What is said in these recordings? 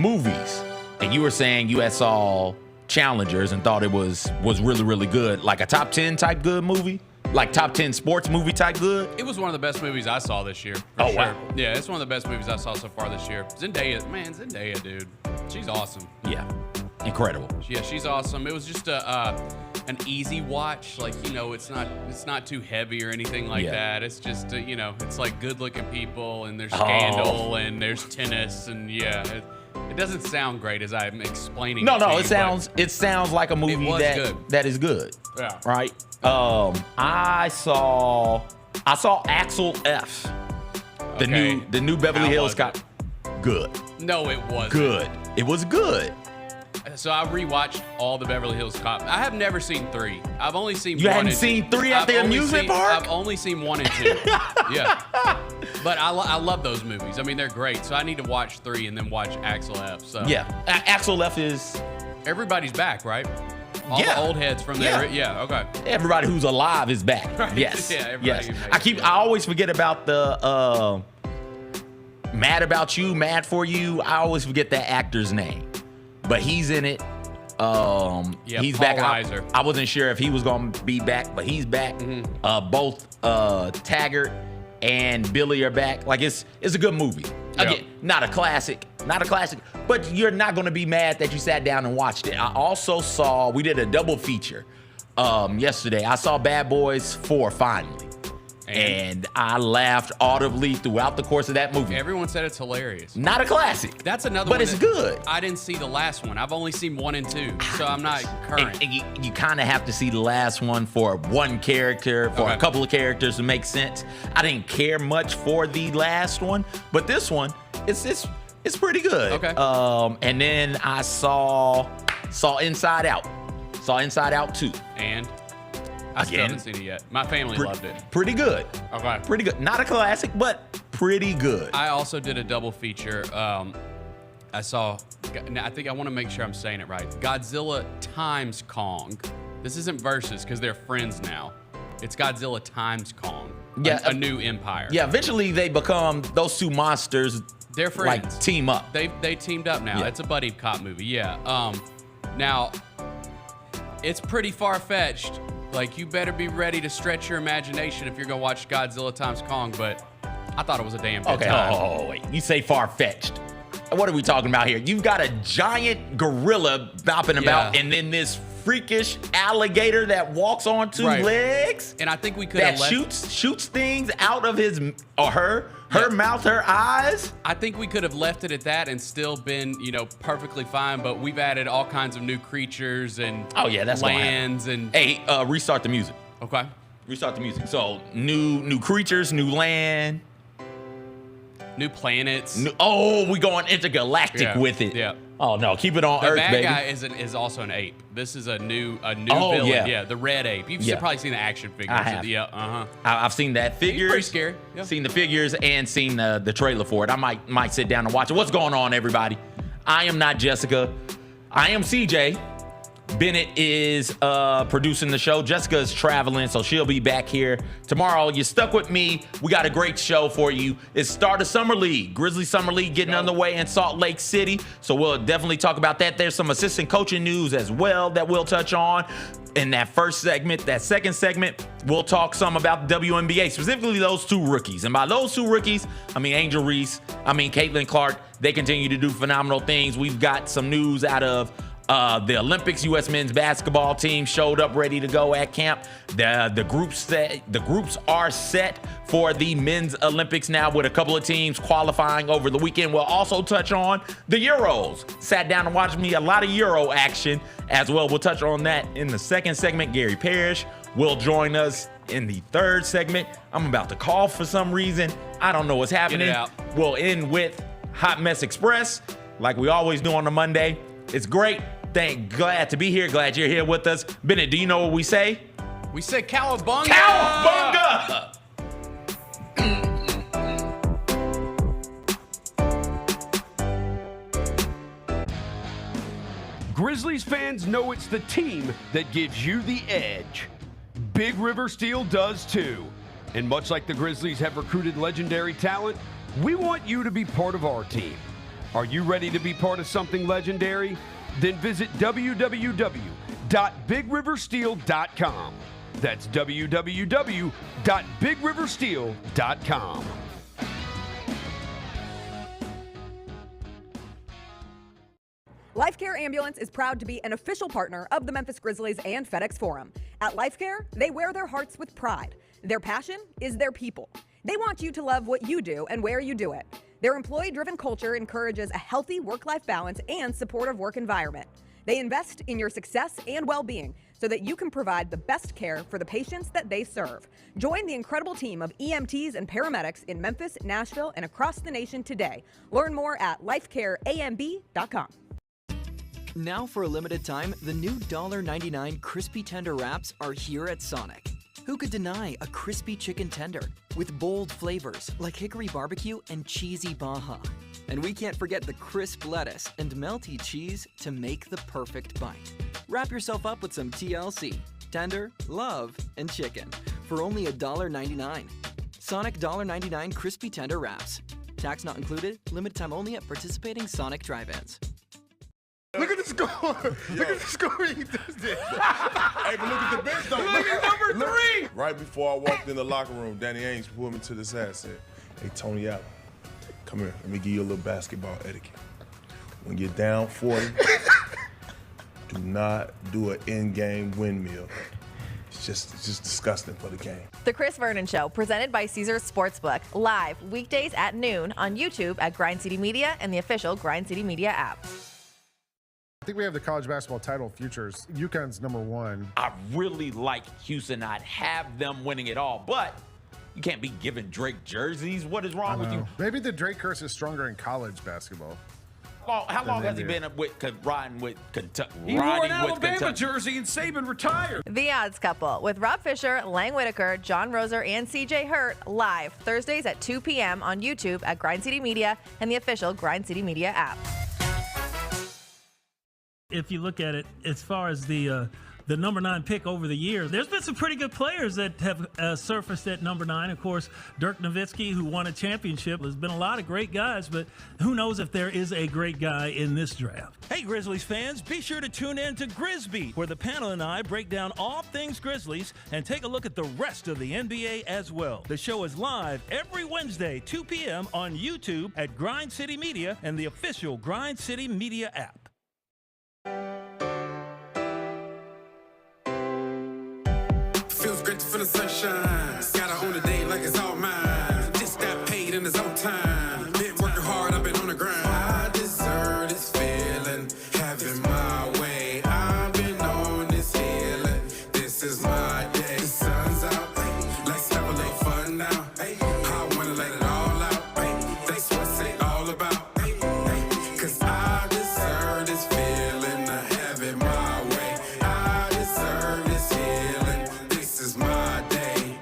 movies, and you were saying you had saw Challengers and thought it was really, really good, like a top 10 type good movie, like top 10 sports movie type good. It was one of the best movies I saw this year. Oh, sure. wow. Yeah, it's one of the best movies I saw so far this year. Zendaya, dude. She's awesome. Yeah, incredible. Yeah, she's awesome. It was just an easy watch. Like, it's not too heavy or anything like that. It's just, it's like good-looking people, and there's scandal, and there's tennis, and it doesn't sound great as I'm explaining. No, it sounds like a movie that is good. Yeah. Right. I saw Axel F. The new Beverly Hills Cop. Good. No, it wasn't. Good. It was good. So I rewatched all the Beverly Hills Cop. I have never seen 3. I've only seen 1 You and 2. hadn't seen 3 at the amusement park? I've only seen 1 and 2. Yeah. But I love those movies. I mean, they're great. So I need to watch 3 and then watch Axel F. So Yeah. Axel F is... Everybody's back, right? All the old heads from there. Yeah, okay. Everybody who's alive is back. Right. Yes. Yeah, yes. everybody I always forget about the Mad About You, Mad For You. I always forget that actor's name. But he's in it. He's Paul back. Reiser. I wasn't sure if he was going to be back, but he's back. Mm-hmm. Both Taggart and Billy are back. Like, it's a good movie. Again, not a classic, but you're not going to be mad that you sat down and watched it. I also we did a double feature yesterday. I saw Bad Boys 4 finally. And I laughed audibly throughout the course of that movie. Everyone said it's hilarious. Not a classic. That's another but one. But it's good. I didn't see the last one. I've only seen 1 and 2, so I'm not current. And you kind of have to see the last one for one character, for a couple of characters to make sense. I didn't care much for the last one, but this one, it's pretty good. Okay. And then I saw Inside Out. Saw Inside Out 2. And? I still haven't seen it yet. My family loved it. Pretty good. Okay. Pretty good. Not a classic, but pretty good. I also did a double feature. I think I want to make sure I'm saying it right. Godzilla times Kong. This isn't versus because they're friends now. It's Godzilla times Kong. Yeah. A new empire. Yeah, eventually they become those two monsters. They're friends. Like team up. They teamed up now. Yeah. It's a buddy cop movie. Yeah. Now, it's pretty far-fetched. Like, you better be ready to stretch your imagination if you're going to watch Godzilla times Kong, but I thought it was a damn good time. Oh, wait. You say far-fetched. What are we talking about here? You've got a giant gorilla bopping about, and then this freakish alligator that walks on 2 legs. And I think we could have shoots things out of his or her mouth, her eyes. I think we could have left it at that and still been, perfectly fine. But we've added all kinds of new creatures and that's lands and. Hey, restart the music. Okay. Restart the music. So new creatures, new land, new planets. We going intergalactic with it. Yeah. Oh no, keep it on the Earth, baby. The baby. bad guy is also an ape. This is a new villain. Yeah, the red ape. You've probably seen the action figures. I have. Yeah, I've seen that figures. He's pretty scary. Yeah. Seen the figures and seen the trailer for it. I might sit down and watch it. What's going on, everybody? I am not Jessica. I am CJ. Bennett is producing the show. Jessica's traveling, so she'll be back here tomorrow. You're stuck with me. We got a great show for you. It's start of Summer League. Grizzlies Summer League getting underway in Salt Lake City. So we'll definitely talk about that. There's some assistant coaching news as well that we'll touch on in that first segment. That second segment, we'll talk some about the WNBA, specifically those 2 rookies. And by those 2 rookies, I mean Angel Reese, I mean Caitlin Clark. They continue to do phenomenal things. We've got some news out of the Olympics. U.S. men's basketball team showed up ready to go at camp. The groups are set for the men's Olympics now, with a couple of teams qualifying over the weekend. We'll also touch on the Euros. Sat down and watched me a lot of Euro action as well. We'll touch on that in the second segment. Gary Parrish will join us in the third segment. I'm about to cough for some reason. I don't know what's happening. Get it out. We'll end with Hot Mess Express like we always do on a Monday. It's great. Glad to be here. Glad you're here with us. Bennett, do you know what we say? We say cowabunga! Cowabunga! Grizzlies fans know it's the team that gives you the edge. Big River Steel does too. And much like the Grizzlies have recruited legendary talent, we want you to be part of our team. Are you ready to be part of something legendary? Then visit www.bigriversteel.com. That's www.bigriversteel.com. LifeCare Ambulance is proud to be an official partner of the Memphis Grizzlies and FedEx Forum. At LifeCare, they wear their hearts with pride. Their passion is their people. They want you to love what you do and where you do it. Their employee-driven culture encourages a healthy work-life balance and supportive work environment. They invest in your success and well-being so that you can provide the best care for the patients that they serve. Join the incredible team of EMTs and paramedics in Memphis, Nashville, and across the nation today. Learn more at lifecareamb.com. Now for a limited time, the new $1.99 crispy tender wraps are here at Sonic. Who could deny a crispy chicken tender with bold flavors like hickory barbecue and cheesy Baja? And we can't forget the crisp lettuce and melty cheese to make the perfect bite. Wrap yourself up with some TLC, tender, love, and chicken for only $1.99. Sonic $1.99 crispy tender wraps. Tax not included, limited time only at participating Sonic drive-ins. Look at the score. Look at the score he does this. Hey, but look at the bench, though. Look at number 3. Right before I walked in the locker room, Danny Ainge pulled me to the side and said, hey, Tony Allen, come here. Let me give you a little basketball etiquette. When you're down 40, do not do an in-game windmill. It's just disgusting for the game. The Chris Vernon Show, presented by Caesars Sportsbook, live weekdays at noon on YouTube at Grind City Media and the official Grind City Media app. I think we have the college basketball title futures. UConn's number 1. I really like Houston. I'd have them winning it all, but you can't be giving Drake jerseys. What is wrong with you? Maybe the Drake curse is stronger in college basketball. How long has he been riding with Kentucky? He wore an Alabama jersey and Saban retired. The Odds Couple with Rob Fisher, Lang Whitaker, John Roser, and CJ Hurt live Thursdays at 2 p.m. on YouTube at Grind City Media and the official Grind City Media app. If you look at it, as far as the number 9 pick over the years, there's been some pretty good players that have surfaced at number 9. Of course, Dirk Nowitzki, who won a championship. There's been a lot of great guys, but who knows if there is a great guy in this draft. Hey, Grizzlies fans, be sure to tune in to Grizzbeat, where the panel and I break down all things Grizzlies and take a look at the rest of the NBA as well. The show is live every Wednesday, 2 p.m. on YouTube at Grind City Media and the official Grind City Media app. Feels great to feel the sunshine. Gotta own the day like it's all mine. Just got paid in his own time. Been working hard, I've been on the grind. I deserve this feeling, having my way. I've been on this healing. This is my day. The sun's out, let's have a little fun now. I wanna let it all out. That's what's it all about. Cause I deserve this feeling, I have it my way. I deserve this healing. This is my day.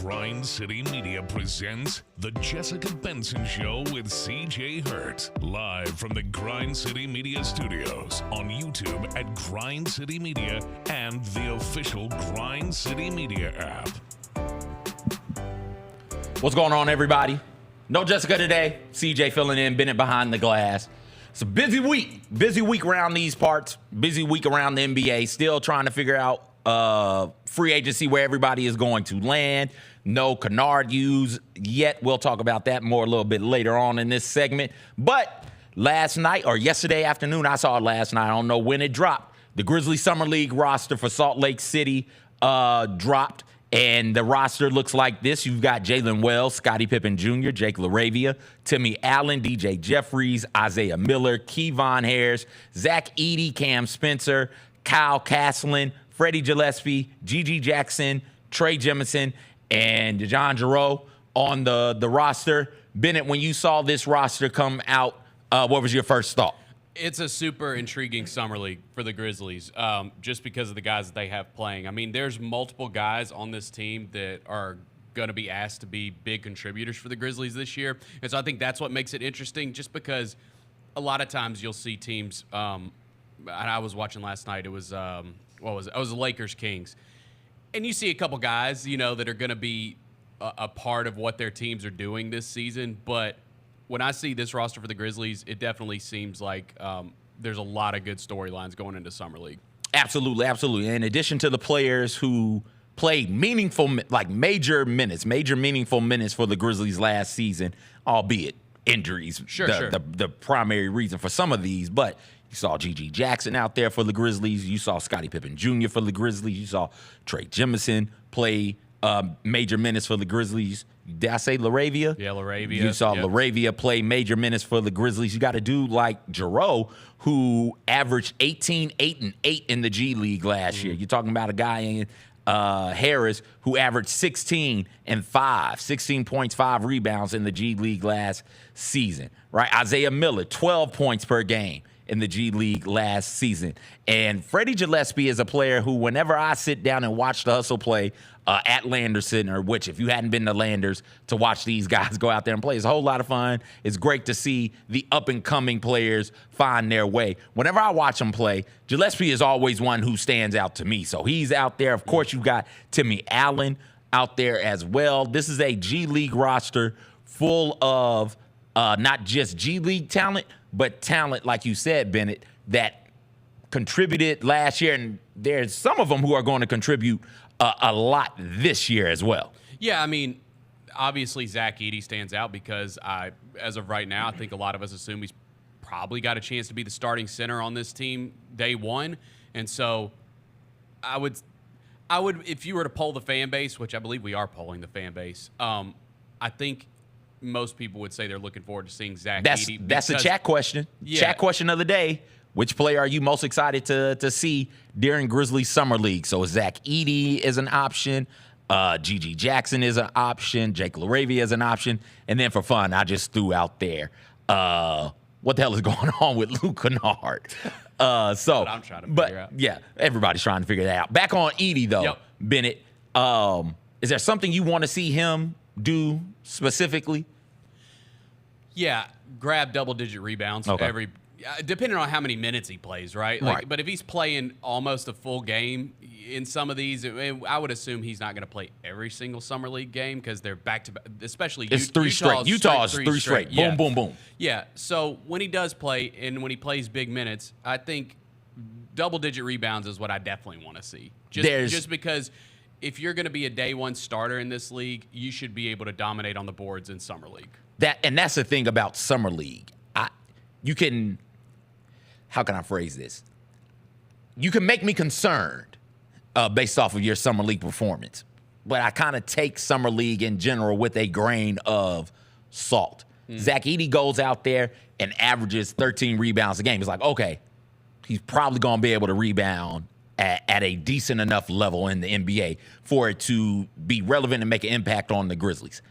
Grind City Media presents The Jessica Benson Show with CJ Hurt. Live from the Grind City Media studios on YouTube at Grind City Media and the official Grind City Media app. What's going on, everybody? No Jessica today. CJ filling in, Bennett behind the glass. It's a busy week. Busy week around these parts. Busy week around the NBA. Still trying to figure out free agency where everybody is going to land. No Kennard use yet. We'll talk about that more a little bit later on in this segment. But last night, or yesterday afternoon, I saw it last night. I don't know when it dropped. The Grizzlies Summer League roster for Salt Lake City dropped. And the roster looks like this. You've got Jalen Wells, Scottie Pippen Jr., Jake LaRavia, Timmy Allen, DJ Jeffries, Isaiah Miller, Kevon Harris, Zach Edey, Cam Spencer, Kyle Castlin, Freddie Gillespie, Gigi Jackson, Trey Jemison, and John Giroux on the roster. Bennett, when you saw this roster come out, what was your first thought? It's a super intriguing summer league for the Grizzlies, just because of the guys that they have playing. I mean, there's multiple guys on this team that are going to be asked to be big contributors for the Grizzlies this year. And so I think that's what makes it interesting, just because a lot of times you'll see teams, I was watching last night, it was, what was it? It was the Lakers-Kings. And you see a couple guys, you know, that are going to be a part of what their teams are doing this season, but when I see this roster for the Grizzlies, it definitely seems like there's a lot of good storylines going into Summer League. Absolutely, absolutely. In addition to the players who played meaningful, like major meaningful minutes for the Grizzlies last season, albeit injuries, the primary reason for some of these. But you saw G.G. Jackson out there for the Grizzlies. You saw Scottie Pippen Jr. for the Grizzlies. You saw Trey Jemison play major minutes for the Grizzlies. Did I say LaRavia? Yeah, LaRavia. You saw LaRavia play major minutes for the Grizzlies. You got a dude like Jarreau, who averaged 18, 8, and 8 in the G League last year. You're talking about a guy in Harris who averaged 16 and 5, 16 points, 5 rebounds in the G League last season, right? Isaiah Miller, 12 points per game in the G League last season. And Freddie Gillespie is a player who, whenever I sit down and watch the Hustle play at Landers Center, which if you hadn't been to Landers to watch these guys go out there and play, it's a whole lot of fun. It's great to see the up-and-coming players find their way. Whenever I watch them play, Gillespie is always one who stands out to me. So he's out there. Of course, you've got Timmy Allen out there as well. This is a G League roster full of not just G League talent, but talent, like you said, Bennett, that contributed last year. And there's some of them who are going to contribute a lot this year as well. Yeah, I mean, obviously Zach Edey stands out because as of right now, I think a lot of us assume he's probably got a chance to be the starting center on this team day one. And so I would, if you were to poll the fan base, which I believe we are polling the fan base, I think most people would say they're looking forward to seeing Zach Edey. That's a chat question. Yeah. Chat question of the day. Which player are you most excited to see during Grizzlies Summer League? So Zach Edey is an option. G.G. Jackson is an option. Jake LaRavia is an option. And then for fun, I just threw out there, what the hell is going on with Luke Kennard? What I'm trying to figure out. Yeah, everybody's trying to figure that out. Back on Edey, though, Bennett, is there something you want to see him do specifically? Yeah, grab double-digit rebounds every depending on how many minutes he plays, right? Like, but if he's playing almost a full game in some of these, I would assume he's not going to play every single Summer League game because they're back-to-back, especially it's three straight. Utah's three straight. Yeah. Boom, boom, boom. Yeah, so when he does play and when he plays big minutes, I think double-digit rebounds is what I definitely want to see. Just because if you're going to be a day one starter in this league, you should be able to dominate on the boards in Summer League. That's the thing about Summer League. How can I phrase this? You can make me concerned based off of your Summer League performance, but I kind of take Summer League in general with a grain of salt. Zach Edey goes out there and averages 13 rebounds a game. It's like, okay, he's probably going to be able to rebound at a decent enough level in the NBA for it to be relevant and make an impact on the Grizzlies.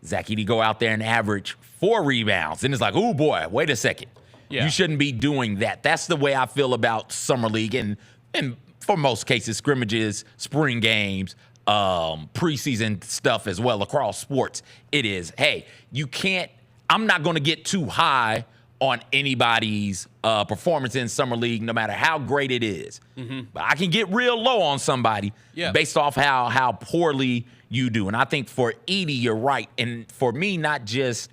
Zach Edey go out there and average 4 rebounds, and it's like, oh boy, wait a second. Yeah. You shouldn't be doing that. That's the way I feel about Summer League, and for most cases, scrimmages, spring games, preseason stuff as well across sports. It is, hey, I'm not going to get too high on anybody's performance in Summer League, no matter how great it is. But I can get real low on somebody based off how poorly you do. And I think for Edey, you're right. And for me, not just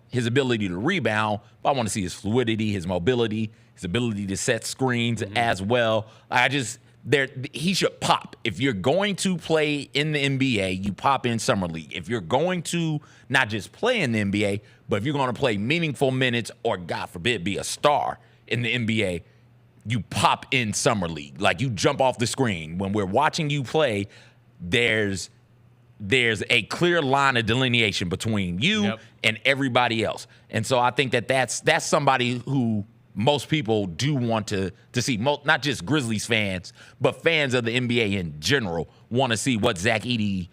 his ability to rebound, but I want to see his fluidity, his mobility, his ability to set screens as well. He should pop. If you're going to play in the NBA, you pop in Summer League. If you're going to not just play in the NBA, but if you're going to play meaningful minutes or, God forbid, be a star in the NBA, you pop in Summer League. Like, you jump off the screen. When we're watching you play, there's a clear line of delineation between you and everybody else. And so I think that's somebody who most people do want to see, not just Grizzlies fans, but fans of the NBA in general want to see what Zach Edey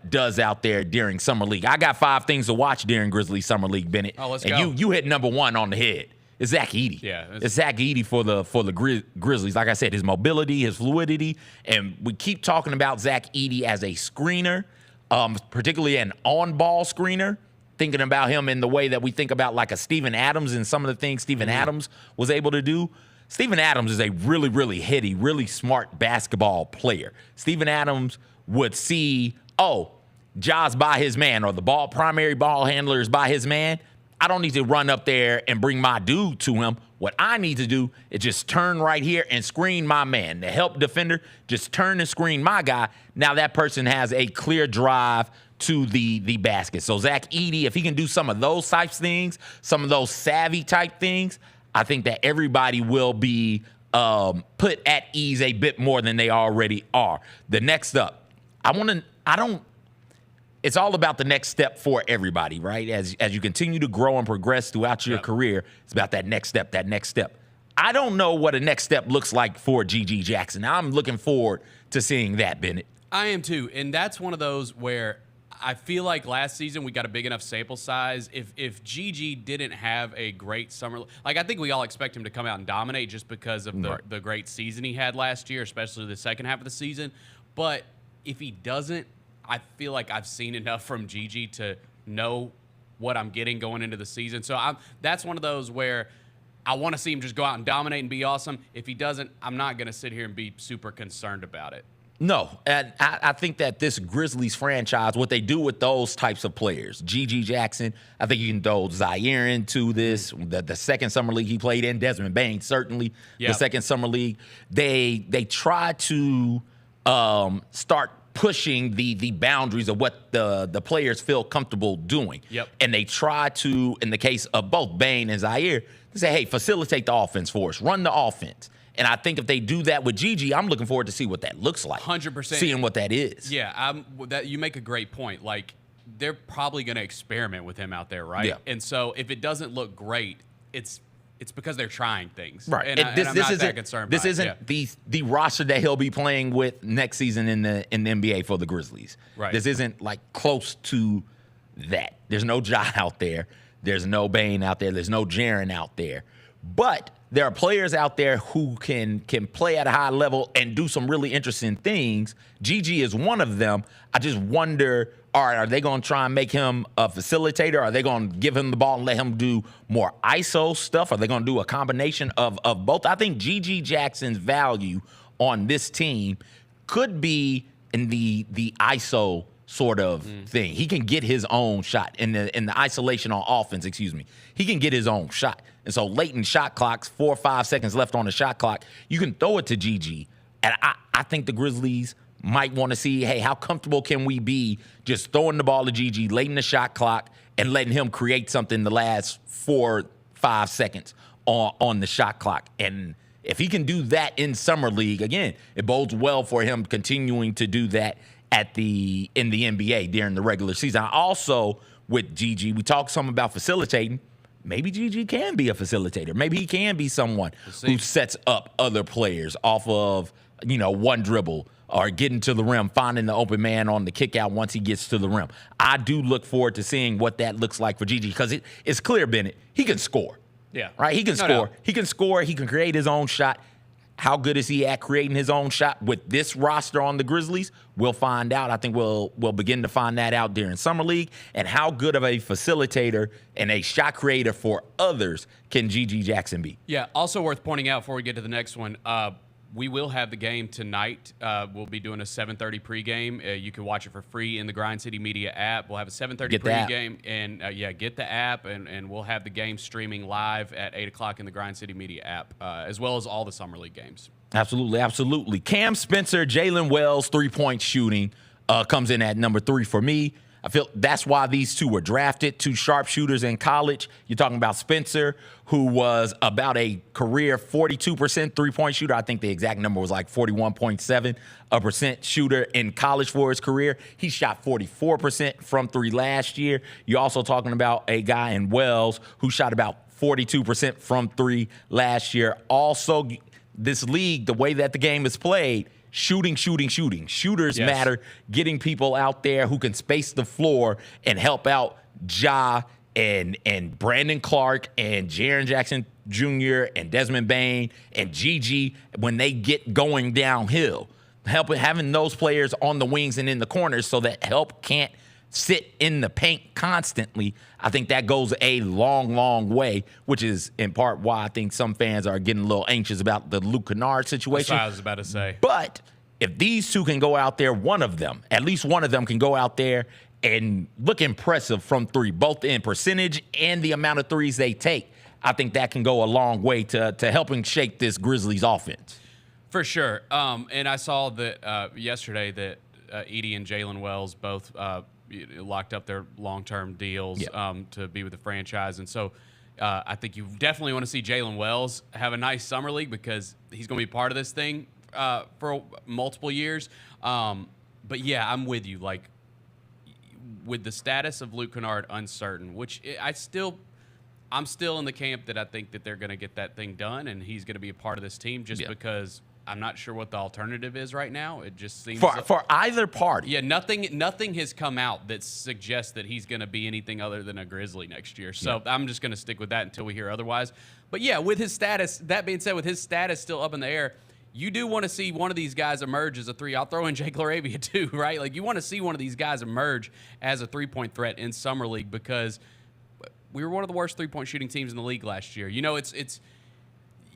does out there during Summer League. I got 5 things to watch during Grizzlies Summer League, Bennett. Oh, let's go. You hit number 1 on the head. It's Zach Edey. Yeah, it's Zach Edey for the Grizzlies. Like I said, his mobility, his fluidity, and we keep talking about Zach Edey as a screener, particularly an on-ball screener. Thinking about him in the way that we think about like a Steven Adams and some of the things Steven Adams was able to do. Steven Adams is a really, really heady, really smart basketball player. Steven Adams would see, Ja's by his man or the primary ball handler is by his man, I don't need to run up there and bring my dude to him. What I need to do is just turn right here and screen my man. The help defender, just turn and screen my guy. Now that person has a clear drive to the basket. So Zach Edey, if he can do some of those types of things, some of those savvy type things, I think that everybody will be put at ease a bit more than they already are. The next up, it's all about the next step for everybody, right? As you continue to grow and progress throughout your career, it's about that next step. I don't know what a next step looks like for GG Jackson. I'm looking forward to seeing that, Bennett. I am too, and that's one of those where I feel like last season we got a big enough sample size. If GG didn't have a great summer, like I think we all expect him to come out and dominate just because of the great season he had last year, especially the second half of the season. But if he doesn't, I feel like I've seen enough from GG to know what I'm getting going into the season. So that's one of those where I want to see him just go out and dominate and be awesome. If he doesn't, I'm not going to sit here and be super concerned about it. No, and I think that this Grizzlies franchise, what they do with those types of players, GG Jackson, I think you can throw Zaire into this, the second summer league he played in, Desmond Bain, certainly, the second summer league. They try to start pushing the boundaries of what the players feel comfortable doing. And they try to, in the case of both Bain and Zaire, they say, hey, facilitate the offense for us, run the offense. And I think if they do that with GG, I'm looking forward to see what that looks like. 100%. Seeing what that is. Yeah, you make a great point. Like, they're probably going to experiment with him out there, right? Yeah. And so if it doesn't look great, it's because they're trying things. Right. And I'm not that concerned this by isn't the roster that he'll be playing with next season in the NBA for the Grizzlies. Right. This isn't like close to that. There's no Ja out there. There's no Bain out there. There's no Jaren out there. But there are players out there who can play at a high level and do some really interesting things. GG is one of them. I just wonder, are they going to try and make him a facilitator? Are they going to give him the ball and let him do more ISO stuff? Are they going to do a combination of both? I think GG Jackson's value on this team could be in the ISO sort of thing. He can get his own shot in the isolation on offense, He can get his own shot. And so late in shot clocks, 4 or 5 seconds left on the shot clock, you can throw it to GG. And I think the Grizzlies might want to see, hey, how comfortable can we be just throwing the ball to GG late in the shot clock and letting him create something the last 4 or 5 seconds on the shot clock. And if he can do that in Summer League, again, it bodes well for him continuing to do that in the NBA during the regular season. Also, with GG, we talked some about facilitating. Maybe GG can be a facilitator. Maybe he can be someone who sets up other players off of, one dribble or getting to the rim, finding the open man on the kick out once he gets to the rim. I do look forward to seeing what that looks like for GG because it's clear, Bennett, he can score. Yeah. Right? He can score. No. He can score. He can create his own shot. How good is he at creating his own shot with this roster on the Grizzlies? We'll find out. I think we'll begin to find that out during Summer League. And how good of a facilitator and a shot creator for others can GG Jackson be? Yeah, also worth pointing out before we get to the next one, we will have the game tonight. We'll be doing a 7:30 pregame. You can watch it for free in the Grind City Media app. We'll have a 7:30 pregame. And, get the app, and we'll have the game streaming live at 8 o'clock in the Grind City Media app, as well as all the Summer League games. Absolutely, absolutely. Cam Spencer, Jalen Wells, three-point shooting comes in at number 3 for me. I feel that's why these two were drafted, 2 sharpshooters in college. You're talking about Spencer, who was about a career 42% three-point shooter. I think the exact number was like 41.7% shooter in college for his career. He shot 44% from 3 last year. You're also talking about a guy in Wells who shot about 42% from 3 last year. Also, this league, the way that the game is played, shooting. Shooters matter, getting people out there who can space the floor and help out Ja and Brandon Clark and Jaren Jackson Jr. and Desmond Bain and GG when they get going downhill. Having those players on the wings and in the corners so that help can't sit in the paint constantly, I think that goes a long, long way, which is in part why I think some fans are getting a little anxious about the Luke Kennard situation. That's what I was about to say. But if these two can go out there, at least one of them can go out there and look impressive from three, both in percentage and the amount of threes they take. I think that can go a long way to helping shape this Grizzlies offense. For sure. And I saw that yesterday that Edey and Jalen Wells both locked up their long-term deals to be with the franchise. And so I think you definitely want to see Jalen Wells have a nice summer league because he's going to be part of this thing for multiple years. But, yeah, I'm with you. Like, with the status of Luke Kennard uncertain, which I'm still in the camp that I think that they're going to get that thing done and he's going to be a part of this team just because I'm not sure what the alternative is right now. It just seems for either party. Yeah, nothing has come out that suggests that he's going to be anything other than a Grizzly next year. So I'm just going to stick with that until we hear otherwise. But yeah, with his status, that being said, with his status still up in the air, you do want to see one of these guys emerge as a three. I'll throw in Jake LaRavia too, right? Like you want to see one of these guys emerge as a three-point threat in Summer League because we were one of the worst three-point shooting teams in the league last year. You know, it's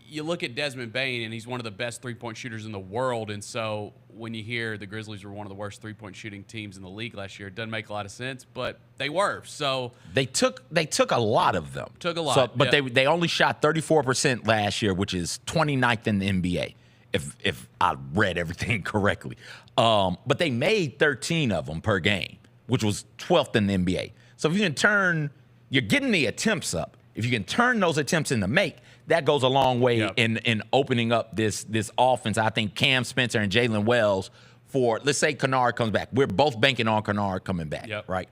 you look at Desmond Bane, and he's one of the best three-point shooters in the world. And so when you hear the Grizzlies were one of the worst three-point shooting teams in the league last year, it doesn't make a lot of sense, but they were. So they took a lot of them. Took a lot. So, but they only shot 34% last year, which is 29th in the NBA, if I read everything correctly. But they made 13 of them per game, which was 12th in the NBA. So if you can turn, you're getting the attempts up. If you can turn those attempts into make, that goes a long way in opening up this offense. I think Cam Spencer and Jalen Wells for, let's say Kennard comes back. We're both banking on Kennard coming back, right?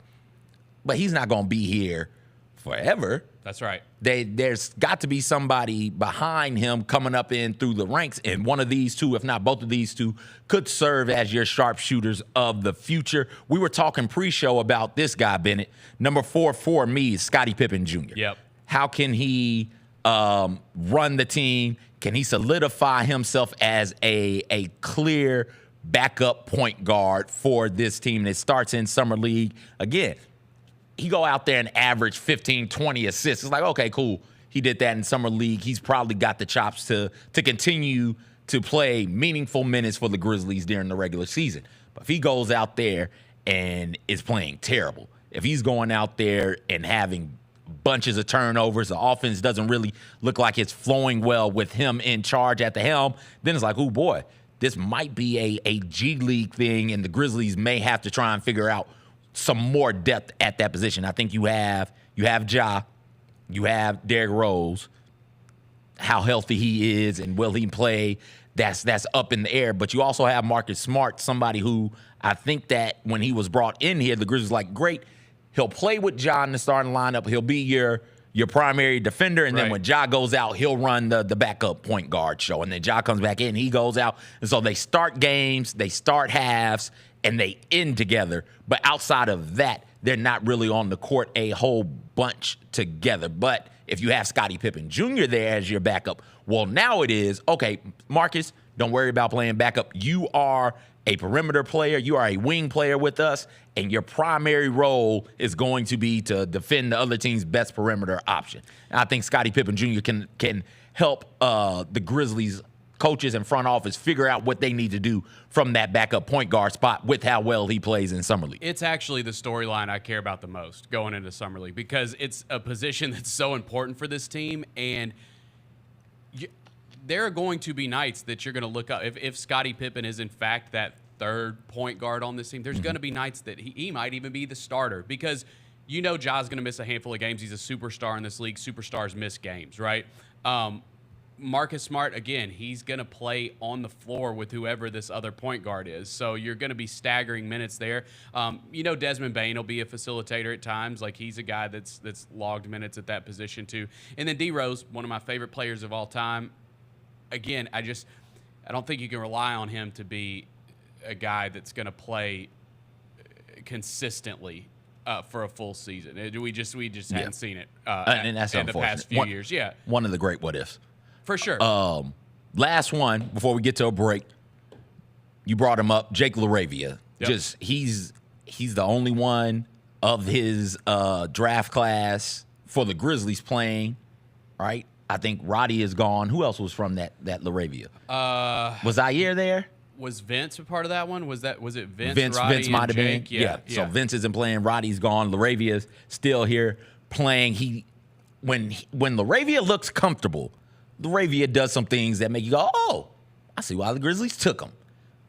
But he's not going to be here forever. That's right. There's got to be somebody behind him coming up in through the ranks, and one of these two, if not both of these two, could serve as your sharpshooters of the future. We were talking pre-show about this guy, Bennett. Number 4 for me is Scottie Pippen Jr. Yep. How can he run the team? Can he solidify himself as a clear backup point guard for this team that starts in Summer League? Again, he go out there and average 15, 20 assists. It's like, okay, cool. He did that in Summer League. He's probably got the chops to continue to play meaningful minutes for the Grizzlies during the regular season. But if he goes out there and is playing terrible, if he's going out there and having bunches of turnovers, the offense doesn't really look like it's flowing well with him in charge at the helm, then it's like, oh boy, this might be a G League thing, and the Grizzlies may have to try and figure out some more depth at that position. I think you have Ja, you have Derrick Rose. How healthy he is and will he play, that's up in the air. But you also have Marcus Smart, somebody who I think that when he was brought in here, the Grizzlies like, great, he'll play with Ja in the starting lineup. He'll be your primary defender, and then when Ja goes out, he'll run the backup point guard show. And then Ja comes back in, he goes out. And so they start games, they start halves, and they end together. But outside of that, they're not really on the court a whole bunch together. But if you have Scottie Pippen Jr. there as your backup, well, now it is, okay, Marcus, don't worry about playing backup. You are a perimeter player. You are a wing player with us, and your primary role is going to be to defend the other team's best perimeter option. And I think Scottie Pippen Jr. can help the Grizzlies coaches and front office figure out what they need to do from that backup point guard spot with how well he plays in Summer League. It's actually the storyline I care about the most going into Summer League because it's a position that's so important for this team, and there are going to be nights that you're going to look up. If Scottie Pippen is in fact that third point guard on this team, there's going to be nights that he might even be the starter because you know Ja's going to miss a handful of games. He's a superstar in this league. Superstars miss games, right? Marcus Smart, again, he's going to play on the floor with whoever this other point guard is. So you're going to be staggering minutes there. You know Desmond Bane will be a facilitator at times. Like he's a guy that's logged minutes at that position too. And then D Rose, one of my favorite players of all time. Again, I don't think you can rely on him to be a guy that's going to play consistently for a full season. We just hadn't seen it and that's in the past few years. Yeah, one of the great what ifs. For sure. Last one before we get to a break. You brought him up, Jake LaRavia. Yep. Just he's the only one of his draft class for the Grizzlies playing, right? I think Roddy is gone. Who else was from that LaRavia? Was Zaire there? Was Vince a part of that one? Was it Vince? Vince Roddy, might have been. Jake? Yeah. So Vince isn't playing. Roddy's gone. Laravia's still here playing. When Laravia looks comfortable, Laravia does some things that make you go, oh, I see why the Grizzlies took him.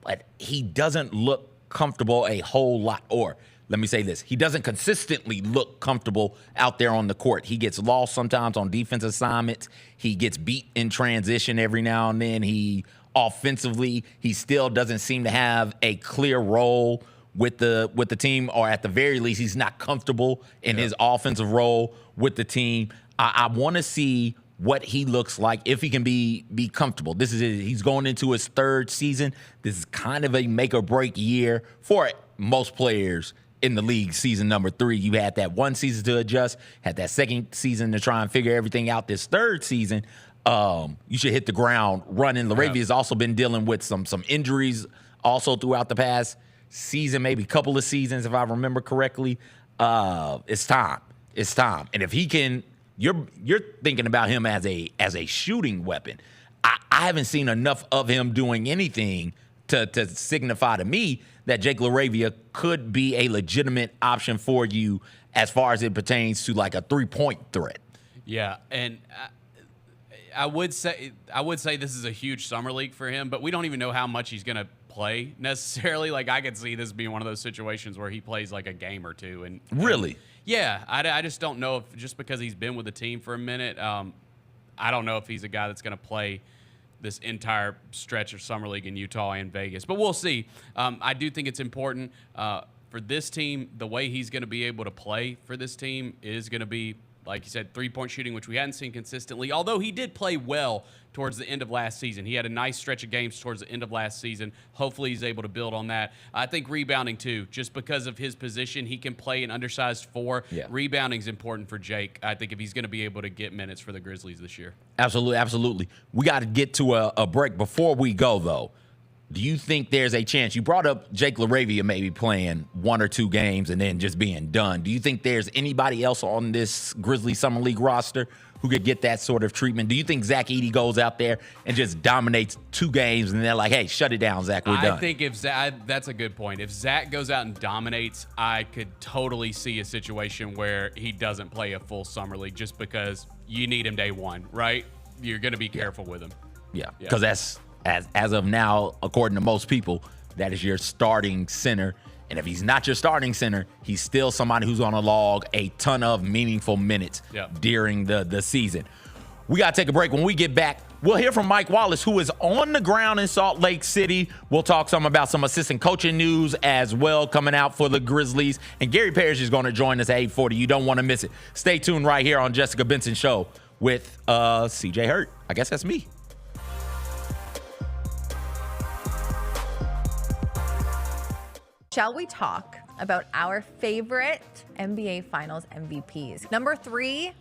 But he doesn't look comfortable a whole lot. Or let me say this. He doesn't consistently look comfortable out there on the court. He gets lost sometimes on defense assignments. He gets beat in transition every now and then. Offensively, he still doesn't seem to have a clear role with the team, or at the very least, he's not comfortable in his offensive role with the team. I want to see what he looks like if he can be comfortable. He's going into his third season. This is kind of a make or break year for most players in the league. Season number 3, you had that one season to adjust, had that second season to try and figure everything out. This third season, you should hit the ground running. Laravia's also been dealing with some injuries also throughout the past season, maybe a couple of seasons, if I remember correctly. It's time. And if he can, you're thinking about him as a shooting weapon. I haven't seen enough of him doing anything to signify to me that Jake Laravia could be a legitimate option for you as far as it pertains to like a 3-point threat. Yeah, and I would say this is a huge summer league for him, but we don't even know how much he's going to play necessarily. Like, I could see this being one of those situations where he plays like a game or two. And really? Yeah, I just don't know if just because he's been with the team for a minute, I don't know if he's a guy that's going to play this entire stretch of summer league in Utah and Vegas. But we'll see. I do think it's important for this team. The way he's going to be able to play for this team is going to be, like you said, 3-point shooting, which we hadn't seen consistently, although he did play well towards the end of last season. He had a nice stretch of games towards the end of last season. Hopefully he's able to build on that. I think rebounding, too, just because of his position, he can play an undersized 4. Yeah. Rebounding is important for Jake, I think, if he's going to be able to get minutes for the Grizzlies this year. Absolutely. We got to get to a break. Before we go, though, do you think there's a chance? You brought up Jake Laravia maybe playing 1 or 2 games and then just being done. Do you think there's anybody else on this Grizzlies Summer League roster who could get that sort of treatment? Do you think Zach Edey goes out there and just dominates 2 games and they're like, hey, shut it down, Zach, we're done? I think that's a good point. If Zach goes out and dominates, I could totally see a situation where he doesn't play a full summer league just because you need him day one, right? You're going to be careful with him. Yeah, because that's, as of now, according to most people, that is your starting center. And if he's not your starting center, he's still somebody who's going to log a ton of meaningful minutes during the season. We got to take a break. When we get back, we'll hear from Mike Wallace, who is on the ground in Salt Lake City. We'll talk some about some assistant coaching news as well coming out for the Grizzlies. And Gary Parrish is going to join us at 8:40. You don't want to miss it. Stay tuned right here on Jessica Benson Show with CJ Hurt. I guess that's me. Shall we talk about our favorite NBA Finals MVPs? Number 3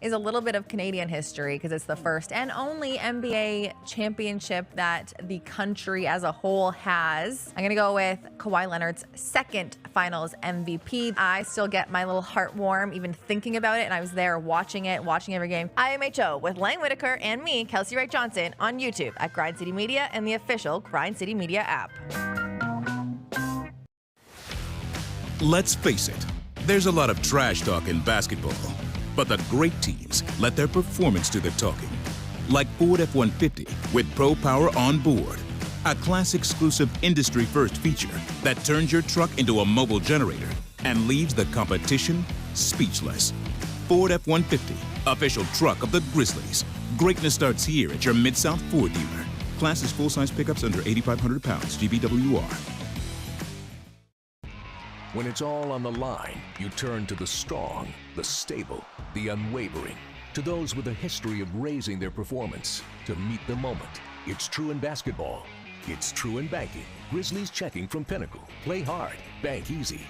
is a little bit of Canadian history because it's the first and only NBA championship that the country as a whole has. I'm going to go with Kawhi Leonard's second Finals MVP. I still get my little heart warm even thinking about it, and I was there watching every game. IMHO with Lang Whitaker and me, Kelsey Wright Johnson, on YouTube at Grind City Media and the official Grind City Media app. Let's face it, there's a lot of trash talk in basketball, but the great teams let their performance do the talking. Like Ford F-150 with Pro Power on board, a class-exclusive industry-first feature that turns your truck into a mobile generator and leaves the competition speechless. Ford F-150, official truck of the Grizzlies. Greatness starts here at your Mid-South Ford dealer. Class is full-size pickups under 8,500 pounds, GVWR. When it's all on the line, you turn to the strong, the stable, the unwavering, to those with a history of raising their performance to meet the moment. It's true in basketball. It's true in banking. Grizzlies Checking from Pinnacle. Play hard, bank easy.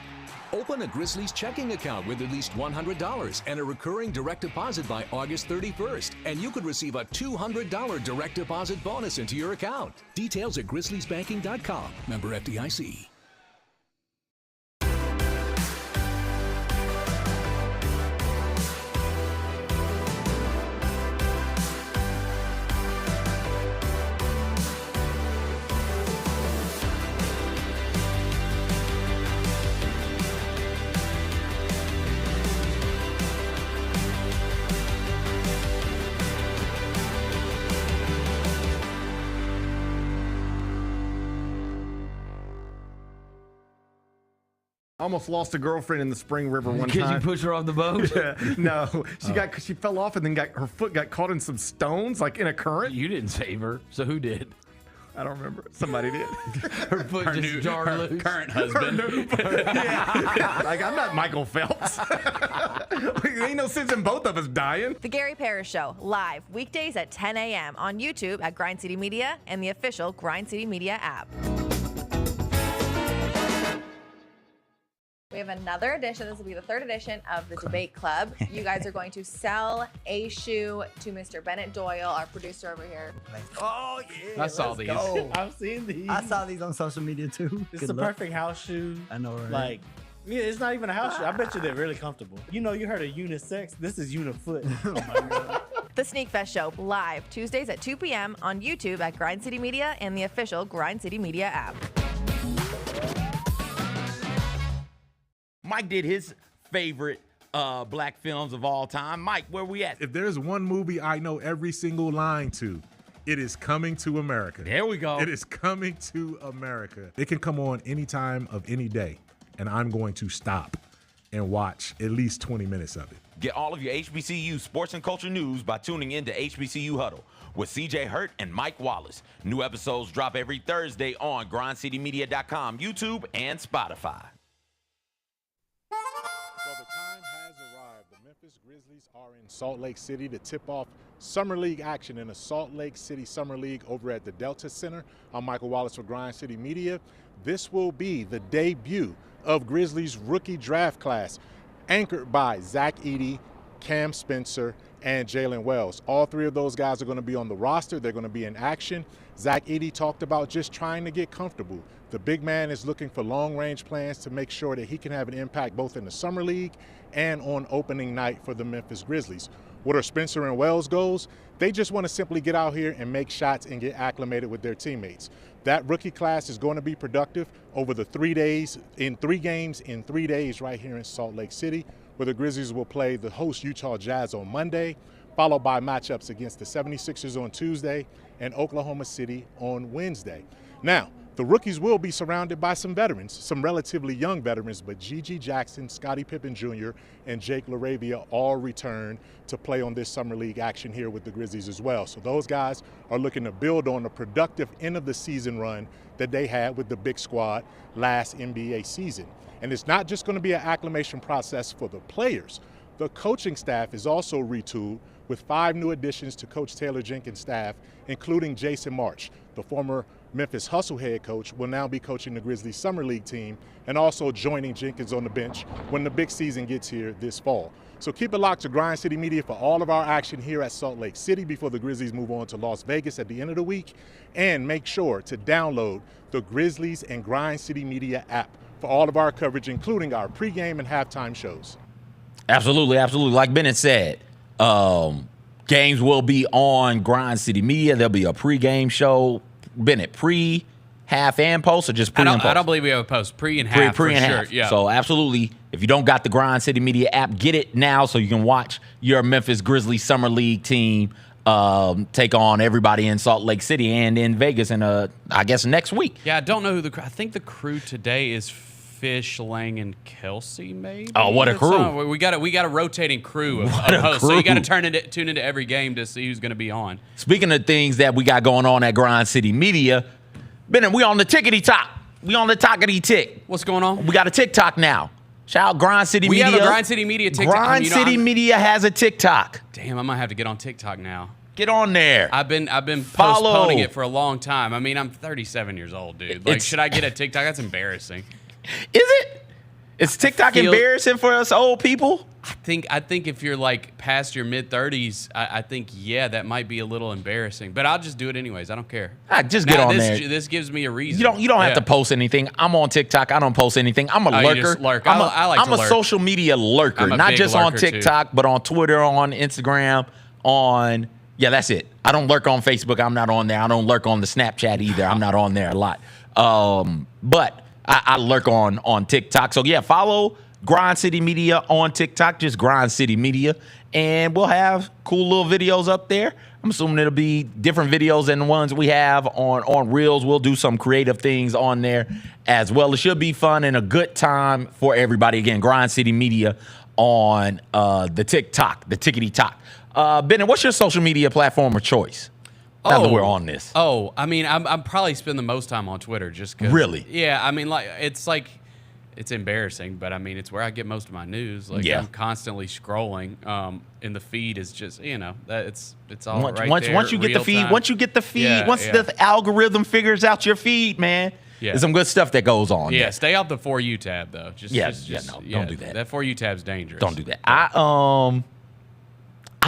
Open a Grizzlies checking account with at least $100 and a recurring direct deposit by August 31st, and you could receive a $200 direct deposit bonus into your account. Details at grizzliesbanking.com. Member FDIC. almost lost a girlfriend in the Spring River one Because time. you pushed her off the boat? Yeah, no, she fell off and then her foot got caught in some stones, like in a current. You didn't save her, so who did? I don't remember. Somebody did. Her foot just jarred loose. Current husband. Yeah. Like, I'm not Michael Phelps. There ain't no sense in both of us dying. The Gary Parrish Show, live weekdays at 10 a.m. on YouTube at Grind City Media and the official Grind City Media app. We have another edition. This will be the third edition of the Debate Club. You guys are going to sell a shoe to Mr. Bennett Doyle, our producer over here. Oh, yeah. I saw these. I've seen these. I saw these on social media too. It's the perfect house shoe. I know, right? Like, yeah, it's not even a house shoe. I bet you they're really comfortable. You know, you heard of unisex. This is unifoot. Oh, my God. The Sneak Fest Show, live Tuesdays at 2 p.m. on YouTube at Grind City Media and the official Grind City Media app. Mike did his favorite black films of all time. Mike, where we at? If there's one movie I know every single line to, it is Coming to America. There we go. It is Coming to America. It can come on any time of any day, and I'm going to stop and watch at least 20 minutes of it. Get all of your HBCU sports and culture news by tuning in to HBCU Huddle with CJ Hurt and Mike Wallace. New episodes drop every Thursday on grindcitymedia.com, YouTube, and Spotify. Well, the time has arrived. The Memphis Grizzlies are in Salt Lake City to tip off Summer League action in the Salt Lake City Summer League over at the Delta Center. I'm Michael Wallace for Grind City Media. This will be the debut of Grizzlies rookie draft class, anchored by Zach Edey, Cam Spencer, and Jalen Wells. All three of those guys are going to be on the roster. They're going to be in action. Zach Edey talked about just trying to get comfortable. The big man is looking for long-range plans to make sure that he can have an impact both in the Summer League and on opening night for the Memphis Grizzlies. What are Spencer and Wells' goals? They just want to simply get out here and make shots and get acclimated with their teammates. That rookie class is going to be productive over the 3 days, in 3 games in 3 days right here in Salt Lake City, where the Grizzlies will play the host Utah Jazz on Monday, followed by matchups against the 76ers on Tuesday and Oklahoma City on Wednesday. Now, the rookies will be surrounded by some veterans, some relatively young veterans, but Gigi Jackson, Scottie Pippen Jr., and Jake LaRavia all return to play on this Summer League action here with the Grizzlies as well. So those guys are looking to build on the productive end of the season run that they had with the big squad last NBA season. And it's not just going to be an acclimation process for the players. The coaching staff is also retooled with 5 new additions to Coach Taylor Jenkins' staff, including Jason March, the former Memphis Hustle head coach, will now be coaching the Grizzlies Summer League team and also joining Jenkins on the bench when the big season gets here this fall. So keep it locked to Grind City Media for all of our action here at Salt Lake City before the Grizzlies move on to Las Vegas at the end of the week. And make sure to download the Grizzlies and Grind City Media app for all of our coverage, including our pregame and halftime shows. Absolutely, absolutely. Like Bennett said, games will be on Grind City Media. There'll be a pregame show. Bennett, pre, half, and post, or just pre and post? I don't believe we have a post. Pre and half, pre and for half. sure. Yeah. So absolutely, if you don't got the Grind City Media app, get it now so you can watch your Memphis Grizzlies Summer League team take on everybody in Salt Lake City and in Vegas in I guess next week. Yeah, I don't know who I think the crew today is Fish, Lang, and Kelsey, maybe. Oh, what a crew! We got a rotating crew of hosts, so you got to tune into every game to see who's going to be on. Speaking of things that we got going on at Grind City Media, Bennett, we on the tickety top. We on the talkity tick. What's going on? We got a TikTok now. Shout out Grind City Media. We have a Grind City Media TikTok. Grind City Media has a TikTok. Damn, I might have to get on TikTok now. Get on there. I've been postponing it for a long time. I mean, I'm 37 years old, dude. Like, should I get a TikTok? That's embarrassing. Is it? Is TikTok embarrassing for us old people? I think if you're like past your mid-30s, I think that might be a little embarrassing. But I'll just do it anyways. I don't care. Just get on there. This gives me a reason. You don't have to post anything. I'm on TikTok. I don't post anything. I'm a lurker. You just lurk. I'm a social media lurker, not just on TikTok, but on Twitter, on Instagram, on that's it. I don't lurk on Facebook. I'm not on there. I don't lurk on the Snapchat either. I'm not on there a lot. But I lurk on TikTok. So follow Grind City Media on TikTok, just Grind City Media, and we'll have cool little videos up there. I'm assuming it'll be different videos than the ones we have on Reels. We'll do some creative things on there as well. It should be fun and a good time for everybody. Again, Grind City Media on the TikTok, the Tickety Talk. Bennett, what's your social media platform of choice? Now that we're on this. I mean, I'm probably spend the most time on Twitter just because. Really? Yeah, I mean, it's embarrassing, but I mean, it's where I get most of my news. Like, I'm constantly scrolling, and the feed is just, it's all once, right once, there. Once you get the feed, time. once you get the feed, once the algorithm figures out your feed, man, there's some good stuff that goes on. Yeah, there. stay off the For You tab though. Don't do that. That For You tab's dangerous. Don't do that. I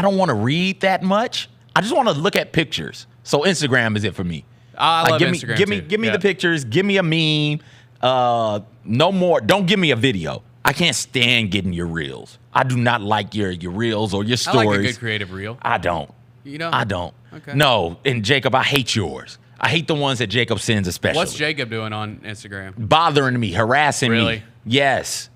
don't want to read that much. I just want to look at pictures. So Instagram is it for me. I love give Instagram me, give me the pictures. Give me a meme. No more. Don't give me a video. I can't stand getting your reels. I do not like your reels or your stories. I like a good creative reel. I don't. You know? I don't. Okay. No, and Jacob, I hate yours. I hate the ones that Jacob sends especially. What's Jacob doing on Instagram? Bothering me, harassing me. Really? Yes.